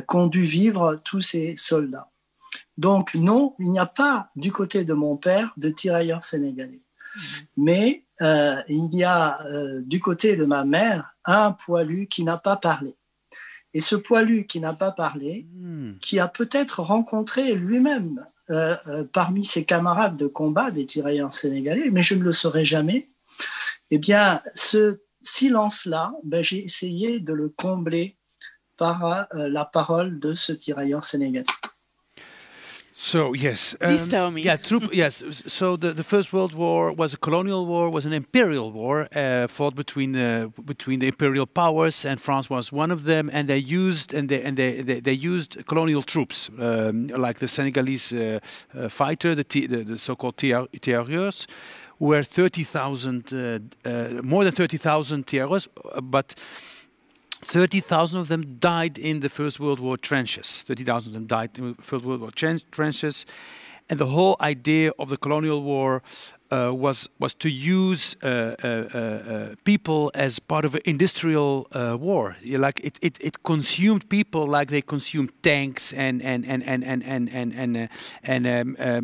qu'ont dû vivre tous ces soldats. Donc non, il n'y a pas du côté de mon père de tirailleurs sénégalais. Mais il y a du côté de ma mère un poilu qui n'a pas parlé. Et ce poilu qui n'a pas parlé, qui a peut-être rencontré lui-même parmi ses camarades de combat des tirailleurs sénégalais, mais je ne le saurai jamais, eh bien, ce silence-là, j'ai essayé de le combler par la parole de ce tirailleur sénégalais.
So yes,
please tell me.
Yeah, yes. So the First World War was a colonial war, was an imperial war fought between the imperial powers, and France was one of them. And they used used colonial troops like the Senegalese fighter, the so-called tirailleurs, were 30,000, more than 30,000 tirailleurs, but 30,000 of them died in the First World War trenches. 30,000 of them died in the First World War trenches. And the whole idea of the colonial war was to use people as part of an industrial war. Like it consumed people like they consumed tanks and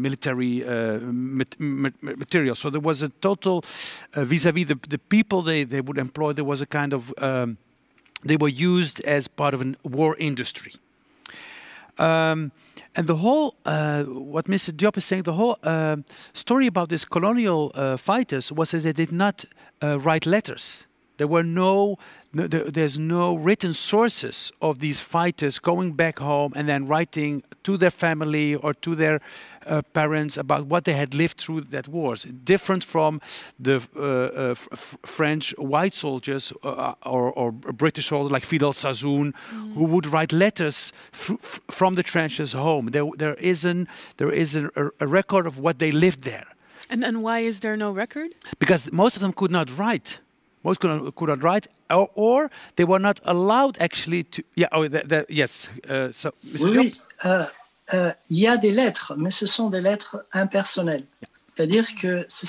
military material. So there was a total vis-a-vis the people they would employ. There was a kind of they were used as part of a war industry. And the whole, what Mr. Diop is saying, the whole story about these colonial fighters was that they did not write letters. There were there's no written sources of these fighters going back home and then writing to their family or to their parents about what they had lived through that wars. Different from the French white soldiers or British soldiers like Fidel Sassoon, who would write letters from the trenches home. There is a record of what they lived there.
And why is there no record?
Because most of them could not write. Most could not write, or they were not allowed actually to. Yeah. Oh, yes. So, Mr.
Oui. Il y a des lettres, mais ce sont des lettres impersonnelles. C'est-à-dire que ce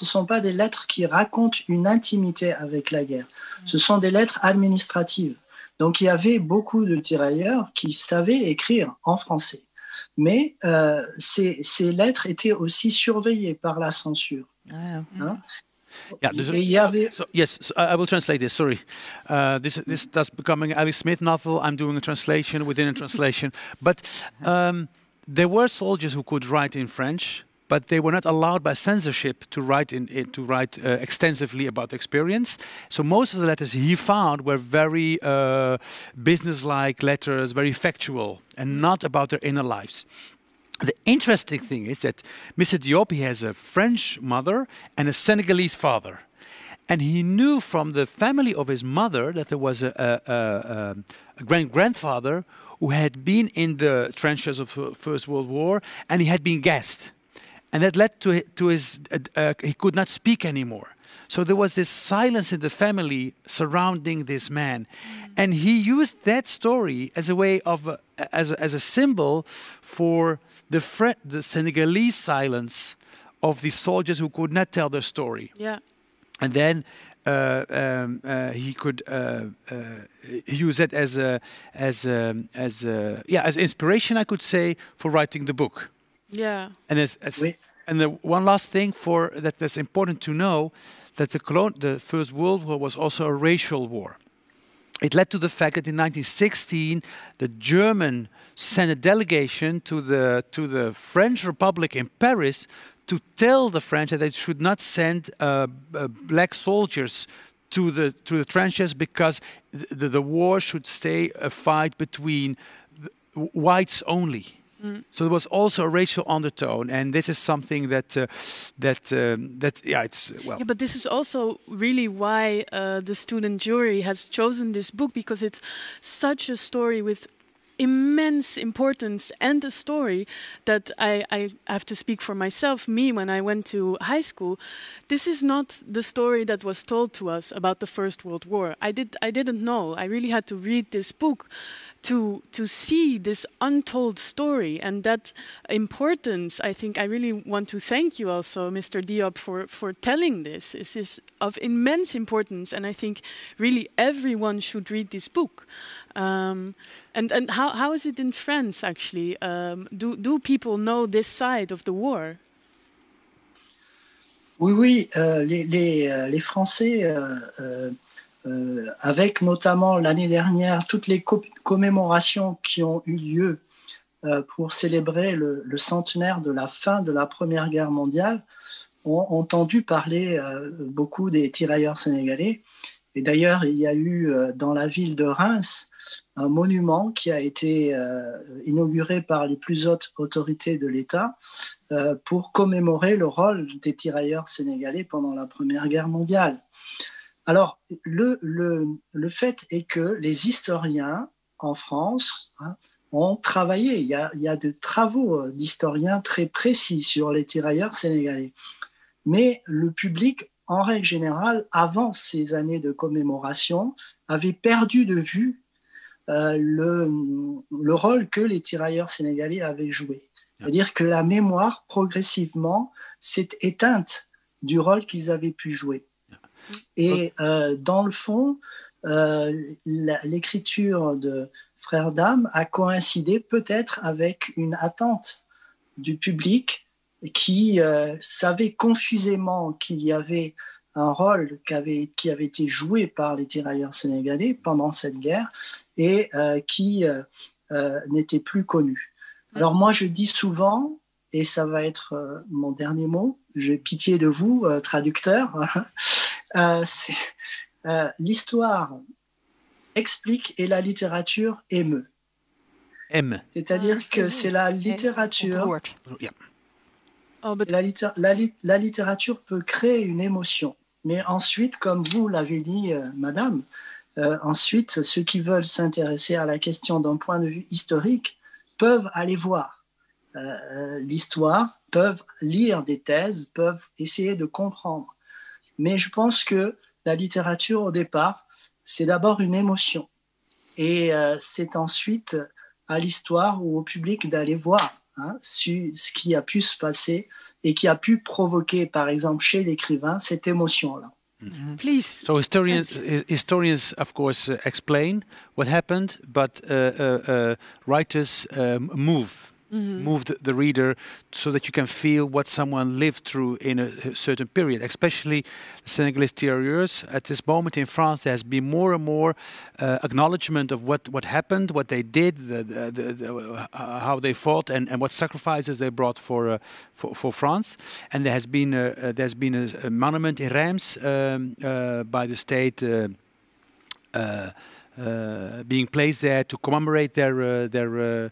sont pas des lettres qui racontent une intimité avec la guerre. Ce sont des lettres administratives. Donc il y avait beaucoup de tirailleurs qui savaient écrire en français. Mais ces lettres étaient aussi surveillées par la censure. Hein?
Yeah, yes, so I will translate this. Sorry, this does becoming Alice Smith novel. I'm doing a translation within a translation. But there were soldiers who could write in French, but they were not allowed by censorship to write extensively about the experience. So most of the letters he found were very business-like letters, very factual, and not about their inner lives. The interesting thing is that Mr. Diop, he has a French mother and a Senegalese father. And he knew from the family of his mother that there was a grandfather who had been in the trenches of the First World War, and he had been gassed. And that led to his, he could not speak anymore. So there was this silence in the family surrounding this man. And he used that story as a way of, as a symbol for the Senegalese silence of the soldiers who could not tell their story.
Yeah.
And then he could use it as inspiration, I could say, for writing the book.
Yeah.
And the one last thing that's important to know, that the First World War was also a racial war. It led to the fact that in 1916, the German sent a delegation to the French Republic in Paris to tell the French that they should not send black soldiers to the trenches, because the war should stay a fight between whites only. So there was also a racial undertone, and this is something it's well.
Yeah, but this is also really why the student jury has chosen this book, because it's such a story with immense importance, and a story that I have to speak for myself. Me, when I went to high school, this is not the story that was told to us about the First World War. I didn't know. I really had to read this book to see this untold story, and that importance. I think I really want to thank you also, Mr. Diop, for telling this. This is of immense importance, and I think really everyone should read this book. And how is it in France, actually? Do people know this side of the war?
Oui, les Français, avec notamment l'année dernière toutes les commémorations qui ont eu lieu pour célébrer le centenaire de la fin de la Première Guerre mondiale, ont entendu parler beaucoup des tirailleurs sénégalais. Et d'ailleurs, il y a eu dans la ville de Reims un monument qui a été inauguré par les plus hautes autorités de l'État pour commémorer le rôle des tirailleurs sénégalais pendant la Première Guerre mondiale. Alors, le fait est que les historiens en France ont travaillé. Il y a de travaux d'historiens très précis sur les tirailleurs sénégalais. Mais le public, en règle générale, avant ces années de commémoration, avait perdu de vue le rôle que les tirailleurs sénégalais avaient joué. C'est-à-dire que la mémoire, progressivement, s'est éteinte du rôle qu'ils avaient pu jouer. Et dans le fond, l'écriture de Frère Dame a coïncidé peut-être avec une attente du public qui savait confusément qu'il y avait un rôle qui avait été joué par les tirailleurs sénégalais pendant cette guerre et qui n'était plus connu. Alors moi, je dis souvent, et ça va être mon dernier mot, j'ai pitié de vous, traducteur, L'histoire explique et la littérature émeut. C'est-à-dire que c'est la littérature. La littérature peut créer une émotion. Mais ensuite, comme vous l'avez dit, madame, ensuite, ceux qui veulent s'intéresser à la question d'un point de vue historique peuvent aller voir l'histoire, peuvent lire des thèses, peuvent essayer de comprendre. Mais je pense que la littérature, au départ, c'est d'abord une émotion. Et c'est ensuite à l'histoire ou au public d'aller voir ce qui a pu se passer et qui a pu provoquer, par exemple, chez l'écrivain, cette émotion-là.
Please.
So historians of course, explain what happened, but writers move the reader so that you can feel what someone lived through in a certain period, especially the Senegalese tirailleurs. At this moment in France, there has been more and more acknowledgement of what happened, what they did, how they fought, and what sacrifices they brought for France. And there's been a monument in Reims by the state. Being placed there to commemorate their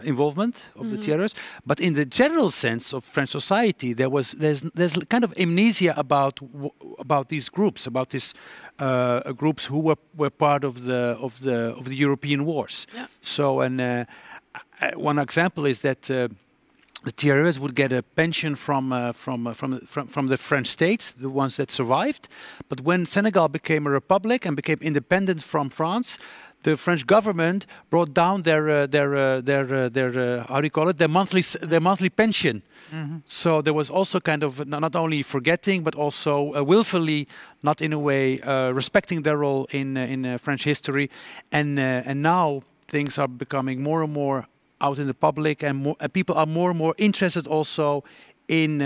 involvement of the tirailleurs, but in the general sense of French society, there's kind of amnesia about these groups, about these groups who were part of the European wars.
Yeah.
So, and one example is that. The tirailleurs would get a pension from the French states, the ones that survived. But when Senegal became a republic and became independent from France, the French government brought down their how do you call it, their monthly pension. Mm-hmm. So there was also kind of not only forgetting, but also willfully not in a way respecting their role in French history. And now things are becoming more and more out in the public, and people are more and more interested also in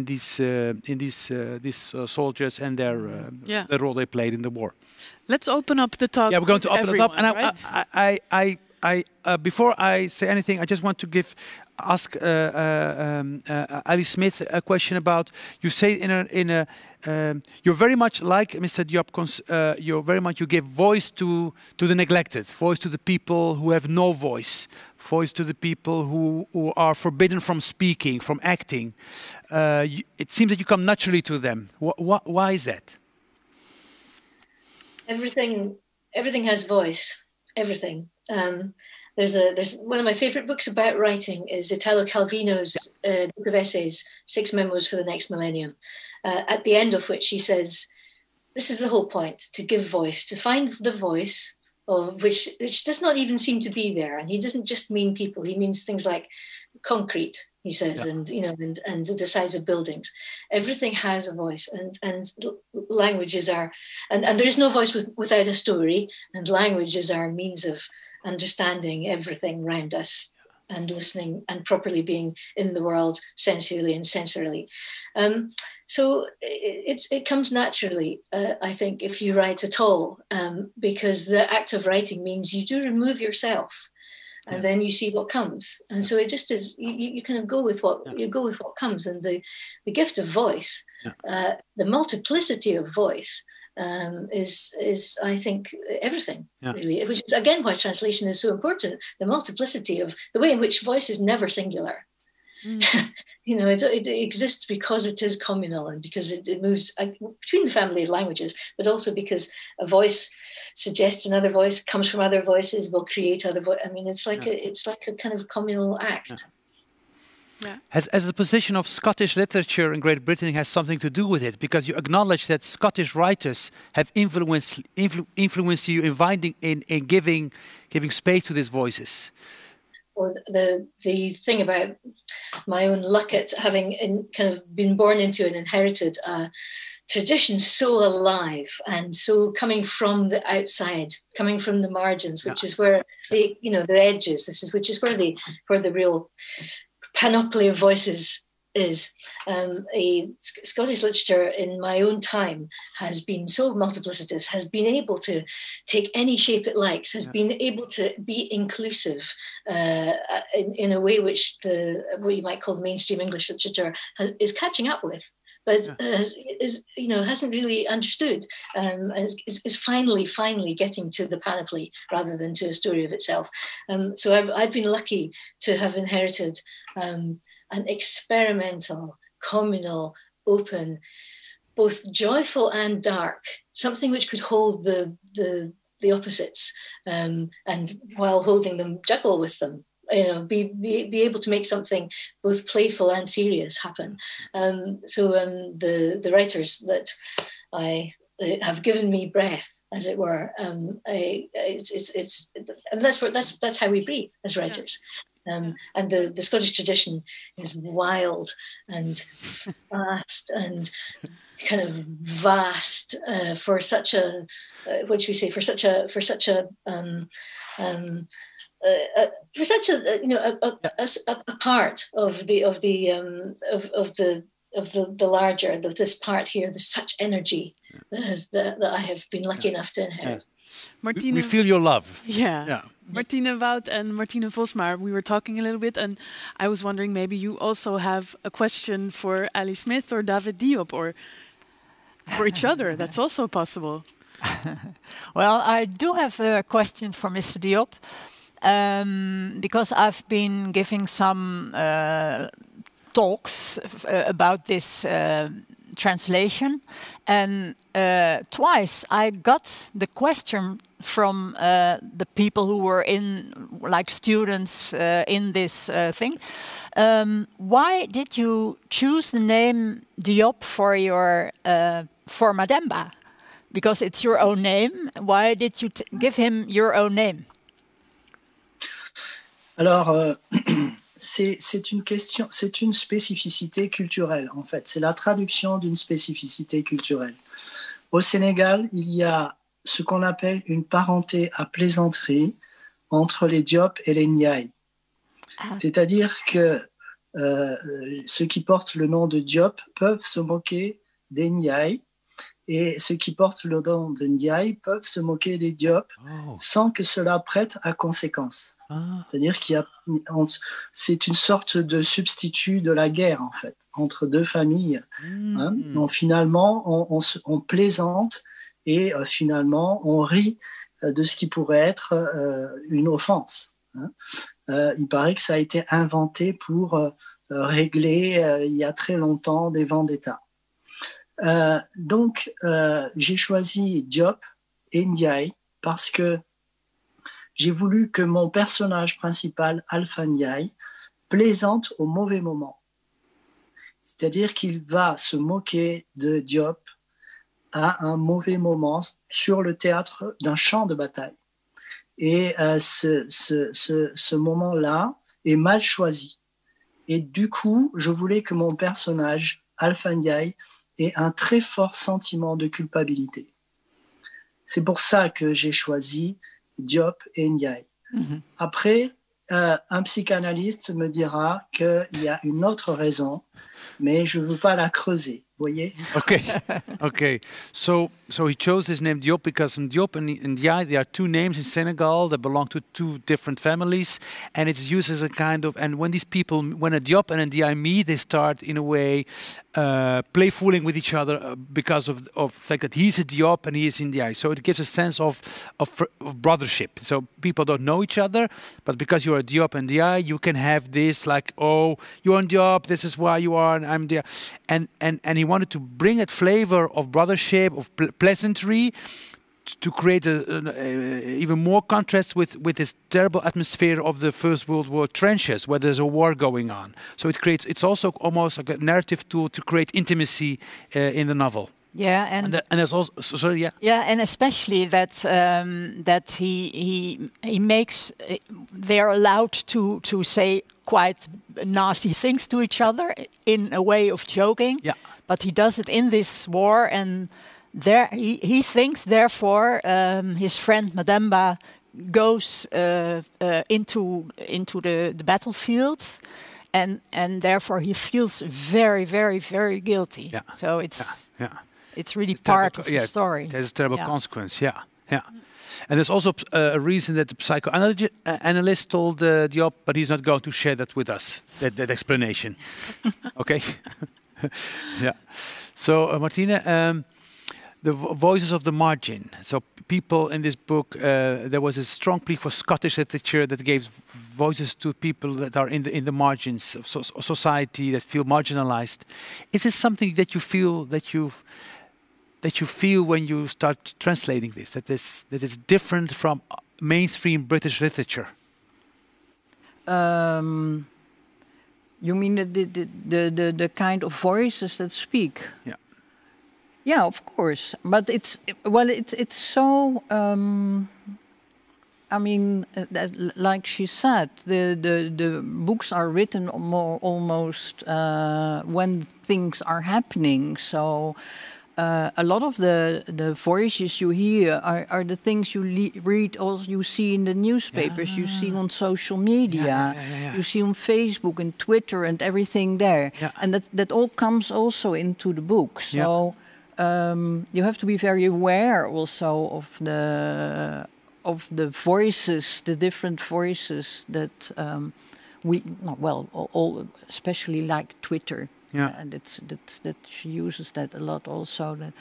these soldiers and their the role they played in the war.
Let's open up the talk.
Yeah, we're going to open
everyone,
it up. And
right?
Before I say anything, I just want to ask Ali Smith a question about. You say you're very much like Mr. Diop. You give voice to the neglected, voice to the people who have no voice, voice to the people who are forbidden from speaking, from acting. It seems that you come naturally to them. Why is that?
Everything has voice. Everything. There's one of my favorite books about writing is Italo Calvino's book of essays, 6 Memos for the Next Millennium, at the end of which he says, this is the whole point, to give voice, to find the voice of which does not even seem to be there. And he doesn't just mean people, he means things like concrete, he says, and the sides of buildings. Everything has a voice, and languages are, and there is no voice without a story, and languages are means of understanding everything around us and listening and properly being in the world sensually and sensorily. So it comes naturally, I think, if you write at all, because the act of writing means you do remove yourself, and then you see what comes. And so it just is. You kind of go with what comes, and the gift of voice, the multiplicity of voice. Is I think everything really, which is again why translation is so important. The multiplicity of the way in which voice is never singular. It exists because it is communal, and because it moves between the family of languages, but also because a voice suggests another voice, comes from other voices, will create other voices. I mean, it's like a kind of communal act.
Yeah. Yeah. Has the position of Scottish literature in Great Britain has something to do with it? Because you acknowledge that Scottish writers have influenced you in giving space to these voices.
Or the thing about my own luck at having kind of been born into and inherited a tradition so alive and so coming from the outside, coming from the margins, which is where the edges. Which is where the real panoply of voices is. Scottish literature in my own time has been so multiplicitous, has been able to take any shape it likes, has been able to be inclusive in a way which what you might call the mainstream English literature is catching up with. but hasn't really understood, is finally getting to the panoply rather than to a story of itself. So I've been lucky to have inherited an experimental, communal, open, both joyful and dark, something which could hold the opposites, and while holding them, juggle with them. Be able to make something both playful and serious happen. So the writers that I have given me breath, as it were. That's how we breathe as writers. And the Scottish tradition is wild and fast and kind of vast for such a part of the larger, this part here. There's such energy that I have been lucky enough to inherit.
Martine,
we feel your love.
Yeah. Martine Wout and Martine Vosmaer, we were talking a little bit, and I was wondering maybe you also have a question for Ali Smith or David Diop, or for each other. That's also possible.
Well, I do have a question for Mr. Diop, because I've been giving some talks about this translation, and twice I got the question from the people who were like students in this thing. Why did you choose the name Diop for Mademba? Because it's your own name. Why did you give him your own name?
Alors, c'est une question, c'est une spécificité culturelle, en fait. C'est la traduction d'une spécificité culturelle. Au Sénégal, il y a ce qu'on appelle une parenté à plaisanterie entre les Diop et les Ndiaye. C'est-à-dire que ceux qui portent le nom de Diop peuvent se moquer des Ndiaye, et ceux qui portent le nom de Ndiaye peuvent se moquer des Diop sans que cela prête à conséquence. C'est-à-dire c'est une sorte de substitut de la guerre, en fait, entre deux familles. Donc, finalement, on plaisante et finalement, on rit de ce qui pourrait être une offense. Il paraît que ça a été inventé pour régler, il y a très longtemps, des vendettas. Donc, j'ai choisi Diop et Ndiaye parce que j'ai voulu que mon personnage principal, Alpha Ndiaye, plaisante au mauvais moment. C'est-à-dire qu'il va se moquer de Diop à un mauvais moment sur le théâtre d'un champ de bataille. Et ce moment-là est mal choisi. Et du coup, je voulais que mon personnage, Alpha Ndiaye, ait un très fort sentiment de culpabilité. C'est pour ça que j'ai choisi Diop et Ndiaye. Après, un psychanalyste me dira qu'il y a une autre raison, mais je ne veux pas la creuser. Voyez?
Okay. So he chose his name Diop because Diop and Ndiaye, they are two names in Senegal that belong to two different families, and it's used as a kind of. And when these people, when a Diop and a Ndiaye meet, they start in a way playfooling with each other because of the fact that he's a Diop and he is Ndiaye. So it gives a sense of brothership. So people don't know each other, but because you are a Diop and Ndiaye, you can have this like, oh, you're a Diop, this is why you are, and I'm Ndiaye, and he wanted to bring that flavor of brothership, of pleasantry, to create even more contrast with this terrible atmosphere of the First World War trenches, where there's a war going on. So it's also almost like a narrative tool to create intimacy in the novel.
Yeah,
and there's also
Yeah, and especially that that he makes they're allowed to say quite nasty things to each other in a way of joking.
Yeah.
But he does it in this war, and there he thinks, therefore, his friend Mademba goes into the battlefield, and therefore he feels very, very, very guilty.
Yeah.
So it's really part of the story.
There's a terrible consequence. Yeah. And there's also a reason that the psychoanalyst told Diop, but he's not going to share that with us. That explanation. Okay. Yeah. So, Martine, the voices of the margin. So people in this book, there was a strong plea for Scottish literature that gives voices to people that are in the margins of society, that feel marginalized. Is this something that you feel when you start translating this? That is different from mainstream British literature?
You mean the kind of voices that speak?
Yeah.
Yeah, of course. But it's so. I mean, like she said, the books are written more almost when things are happening. So a lot of the voices you hear are the things you read, or you see in the newspapers, you see on social media, you see on Facebook and Twitter and everything there, and that all comes also into the book. So. You have to be very aware also of the voices, the different voices that all especially like Twitter, and that she uses that a lot also. That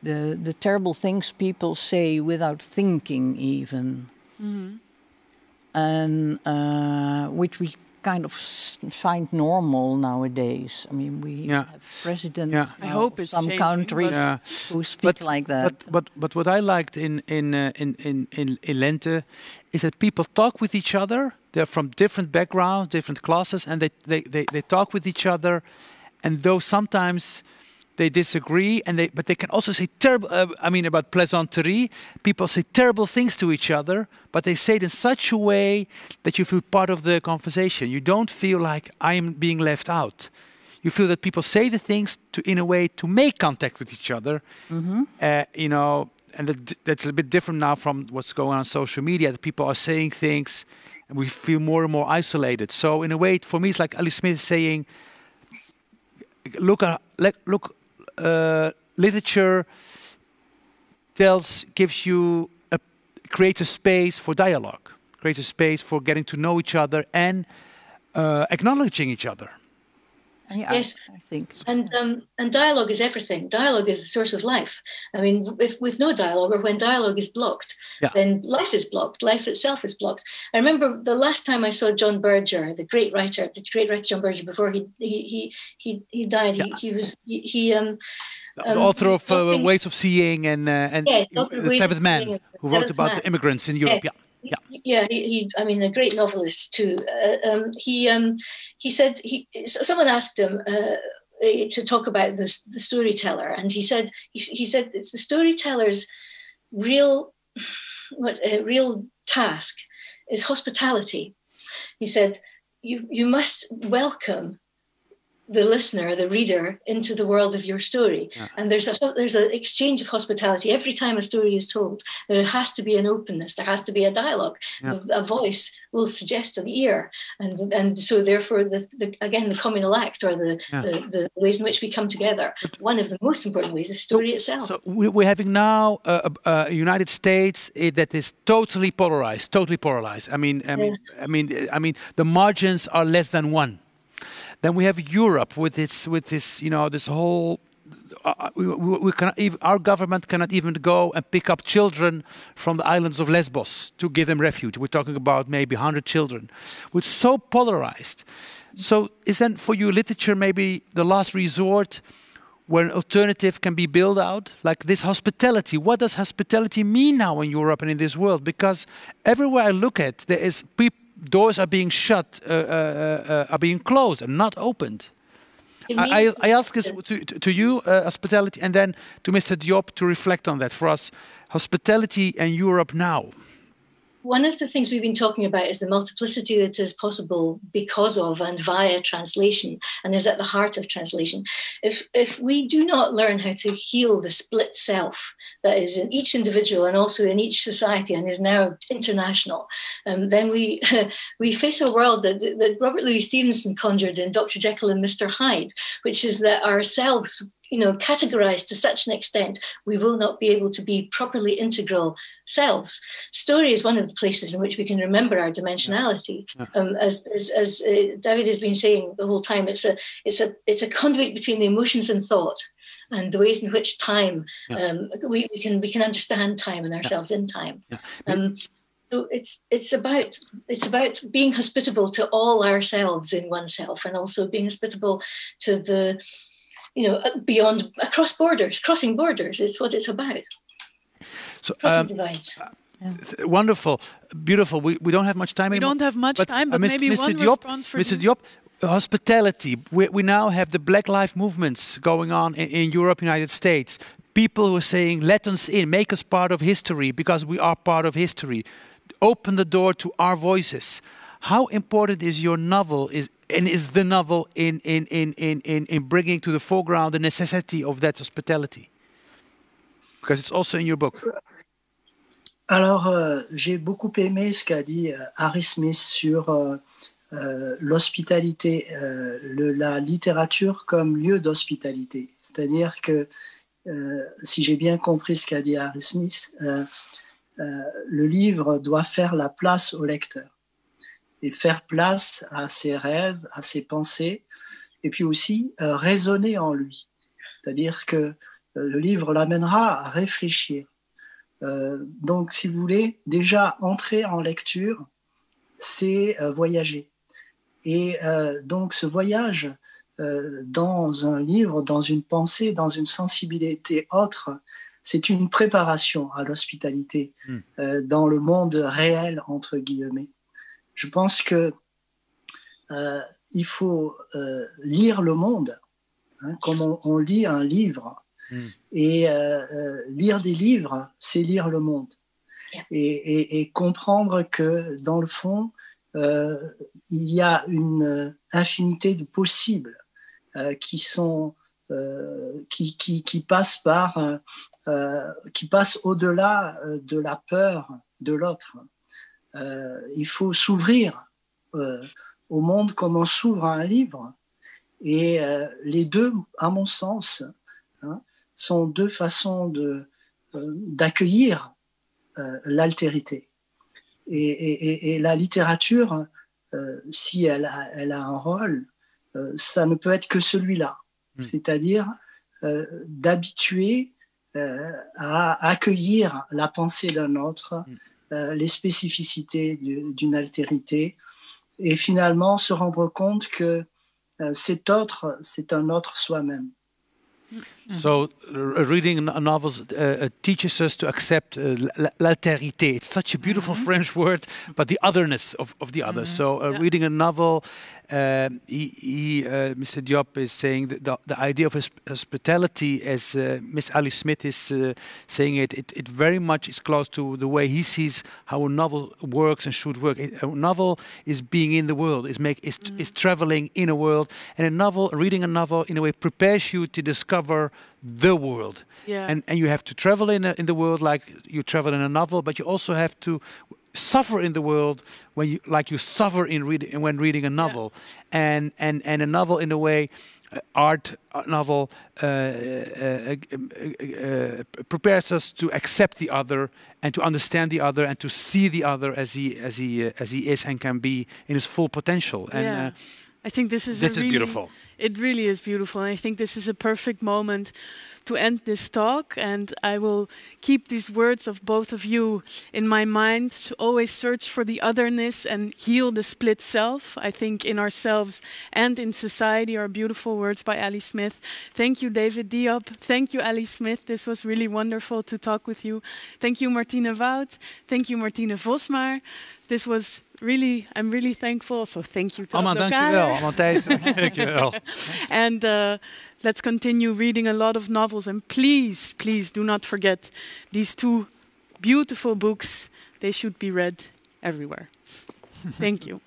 the terrible things people say without thinking even, and which we kind of find normal nowadays. I mean, we have presidents.
I hope it's
some countries who speak like that.
But what I liked in Lente is that people talk with each other. They're from different backgrounds, different classes, and they talk with each other. And though sometimes they disagree, but they can also say terrible. About plaisanterie, people say terrible things to each other, but they say it in such a way that you feel part of the conversation. You don't feel like I am being left out. You feel that people say the things in a way to make contact with each other. And that's a bit different now from what's going on social media. That people are saying things, and we feel more and more isolated. So in a way, for me, it's like Ali Smith saying, literature creates a space for dialogue, creates a space for getting to know each other and acknowledging each other.
Yes, I think, and dialogue is everything. Dialogue is the source of life. I mean, if with no dialogue, or when dialogue is blocked, then life is blocked. Life itself is blocked. I remember the last time I saw John Berger, the great writer John Berger. Before he died, he was the
author of Ways of Seeing and The Seventh Man, who wrote about the immigrants in Europe.
Yeah, I mean, a great novelist too. He said someone asked him to talk about the storyteller, and he said it's the storyteller's real task is hospitality. He said you must welcome the listener, the reader, into the world of your story. And there's an exchange of hospitality. Every time a story is told, there has to be an openness, there has to be a dialogue. A voice will suggest an ear. And so therefore, the communal act, or the ways in which we come together, one of the most important ways is story itself.
So we're having now a United States that is totally polarized. I mean, the margins are less than one. Then we have Europe with this this whole. We cannot even, our government cannot even go and pick up children from the islands of Lesbos to give them refuge. We're talking about maybe 100 children. It's so polarized. So is then for you literature maybe the last resort where an alternative can be built out? Like this hospitality. What does hospitality mean now in Europe and in this world? Because everywhere I look at, there is doors are being shut, are being closed and not opened. I ask this to you, hospitality, and then to Mr. Diop to reflect on that for us. Hospitality and Europe now.
One of the things we've been talking about is the multiplicity that is possible because of and via translation, and is at the heart of translation. If we do not learn how to heal the split self that is in each individual and also in each society and is now international, then we face a world that Robert Louis Stevenson conjured in Dr. Jekyll and Mr. Hyde, which is that ourselves categorized to such an extent, we will not be able to be properly integral selves. Story is one of the places in which we can remember our dimensionality. As David has been saying the whole time, it's a conduit between the emotions and thought, and the ways in which time we can understand time and ourselves in time. So it's about being hospitable to all ourselves in oneself, and also being hospitable to the beyond, crossing borders. It's what it's about.
So,
crossing divides.
Wonderful, beautiful. We don't have much time anymore.
We don't have much time, but maybe
Mr.
one
Diop,
response for
Mr. Diop, hospitality. We now have the Black Lives movements going on in Europe, United States. People who are saying, let us in, make us part of history, because we are part of history. Open the door to our voices. How important is your novel, is the novel in bringing to the foreground the necessity of that hospitality? Because it's also in your book.
Alors, j'ai beaucoup aimé ce qu'a dit Harry Smith sur l'hospitalité, la littérature comme lieu d'hospitalité. C'est-à-dire que, si j'ai bien compris ce qu'a dit Harry Smith, le livre doit faire la place au lecteur et faire place à ses rêves, à ses pensées, et puis aussi résonner en lui. C'est-à-dire que le livre l'amènera à réfléchir. Donc, si vous voulez, déjà entrer en lecture, c'est voyager. Et donc, ce voyage dans un livre, dans une pensée, dans une sensibilité autre, c'est une préparation à l'hospitalité dans le monde réel, entre guillemets. Je pense que il faut lire le monde, comme on lit un livre. Et lire des livres, c'est lire le monde. Et comprendre que, dans le fond, il y a une infinité de possibles qui passent qui passent au-delà de la peur de l'autre. Il faut s'ouvrir au monde comme on s'ouvre à un livre. Et les deux, à mon sens, sont deux façons d'accueillir l'altérité. Et la littérature, si elle a un rôle, ça ne peut être que celui-là. C'est-à-dire d'habituer à accueillir la pensée d'un autre, les spécificités d'une altérité, et finalement se rendre compte que cet autre, c'est un autre soi-même.
So, reading novels teaches us to accept l'altérité. It's such a beautiful French word, but the otherness of the other. So, reading a novel, Mr. Diop is saying that the idea of hospitality, as Miss Alice Smith is saying it very much is close to the way he sees how a novel works and should work. A novel is being in the world, is traveling in a world, and reading a novel in a way prepares you to discover the world. And you have to travel in the world like you travel in a novel, but you also have to suffer in the world when you suffer when reading a novel. And a novel, in a way, art novel prepares us to accept the other and to understand the other and to see the other as he is and can be in his full potential. And
I think this is
beautiful.
It really is beautiful. And I think this is a perfect moment to end this talk. And I will keep these words of both of you in my mind, to always search for the otherness and heal the split self. I think in ourselves and in society are beautiful words by Ali Smith. Thank you, David Diop. Thank you, Ali Smith. This was really wonderful to talk with you. Thank you, Martine Wout. Thank you, Martine Vosmaer. This was really, I'm really thankful. So thank you to
dankjewel. Matthijs, dankjewel.
And let's continue reading a lot of novels. And please, please do not forget these two beautiful books. They should be read everywhere. Thank you.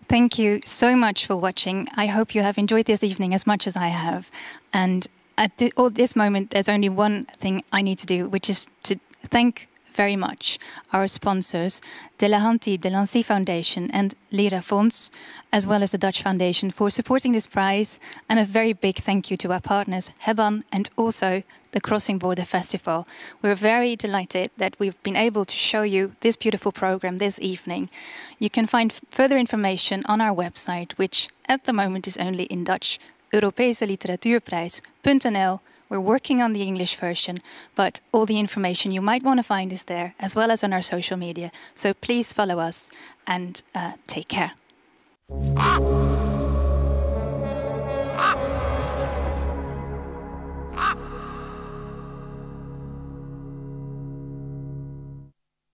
Thank you so much for watching. I hope you have enjoyed this evening as much as I have. And at this moment, there's only one thing I need to do, which is to thank very much our sponsors, Delahanty Delancey Foundation and Lira Fonds, as well as the Dutch Foundation, for supporting this prize, and a very big thank you to our partners, Hebban, and also the Crossing Border Festival. We're very delighted that we've been able to show you this beautiful program this evening. You can find further information on our website, which at the moment is only in Dutch, europeeseliteratuurprijs.nl. We're working on the English version, but all the information you might want to find is there, as well as on our social media. So please follow us and take care.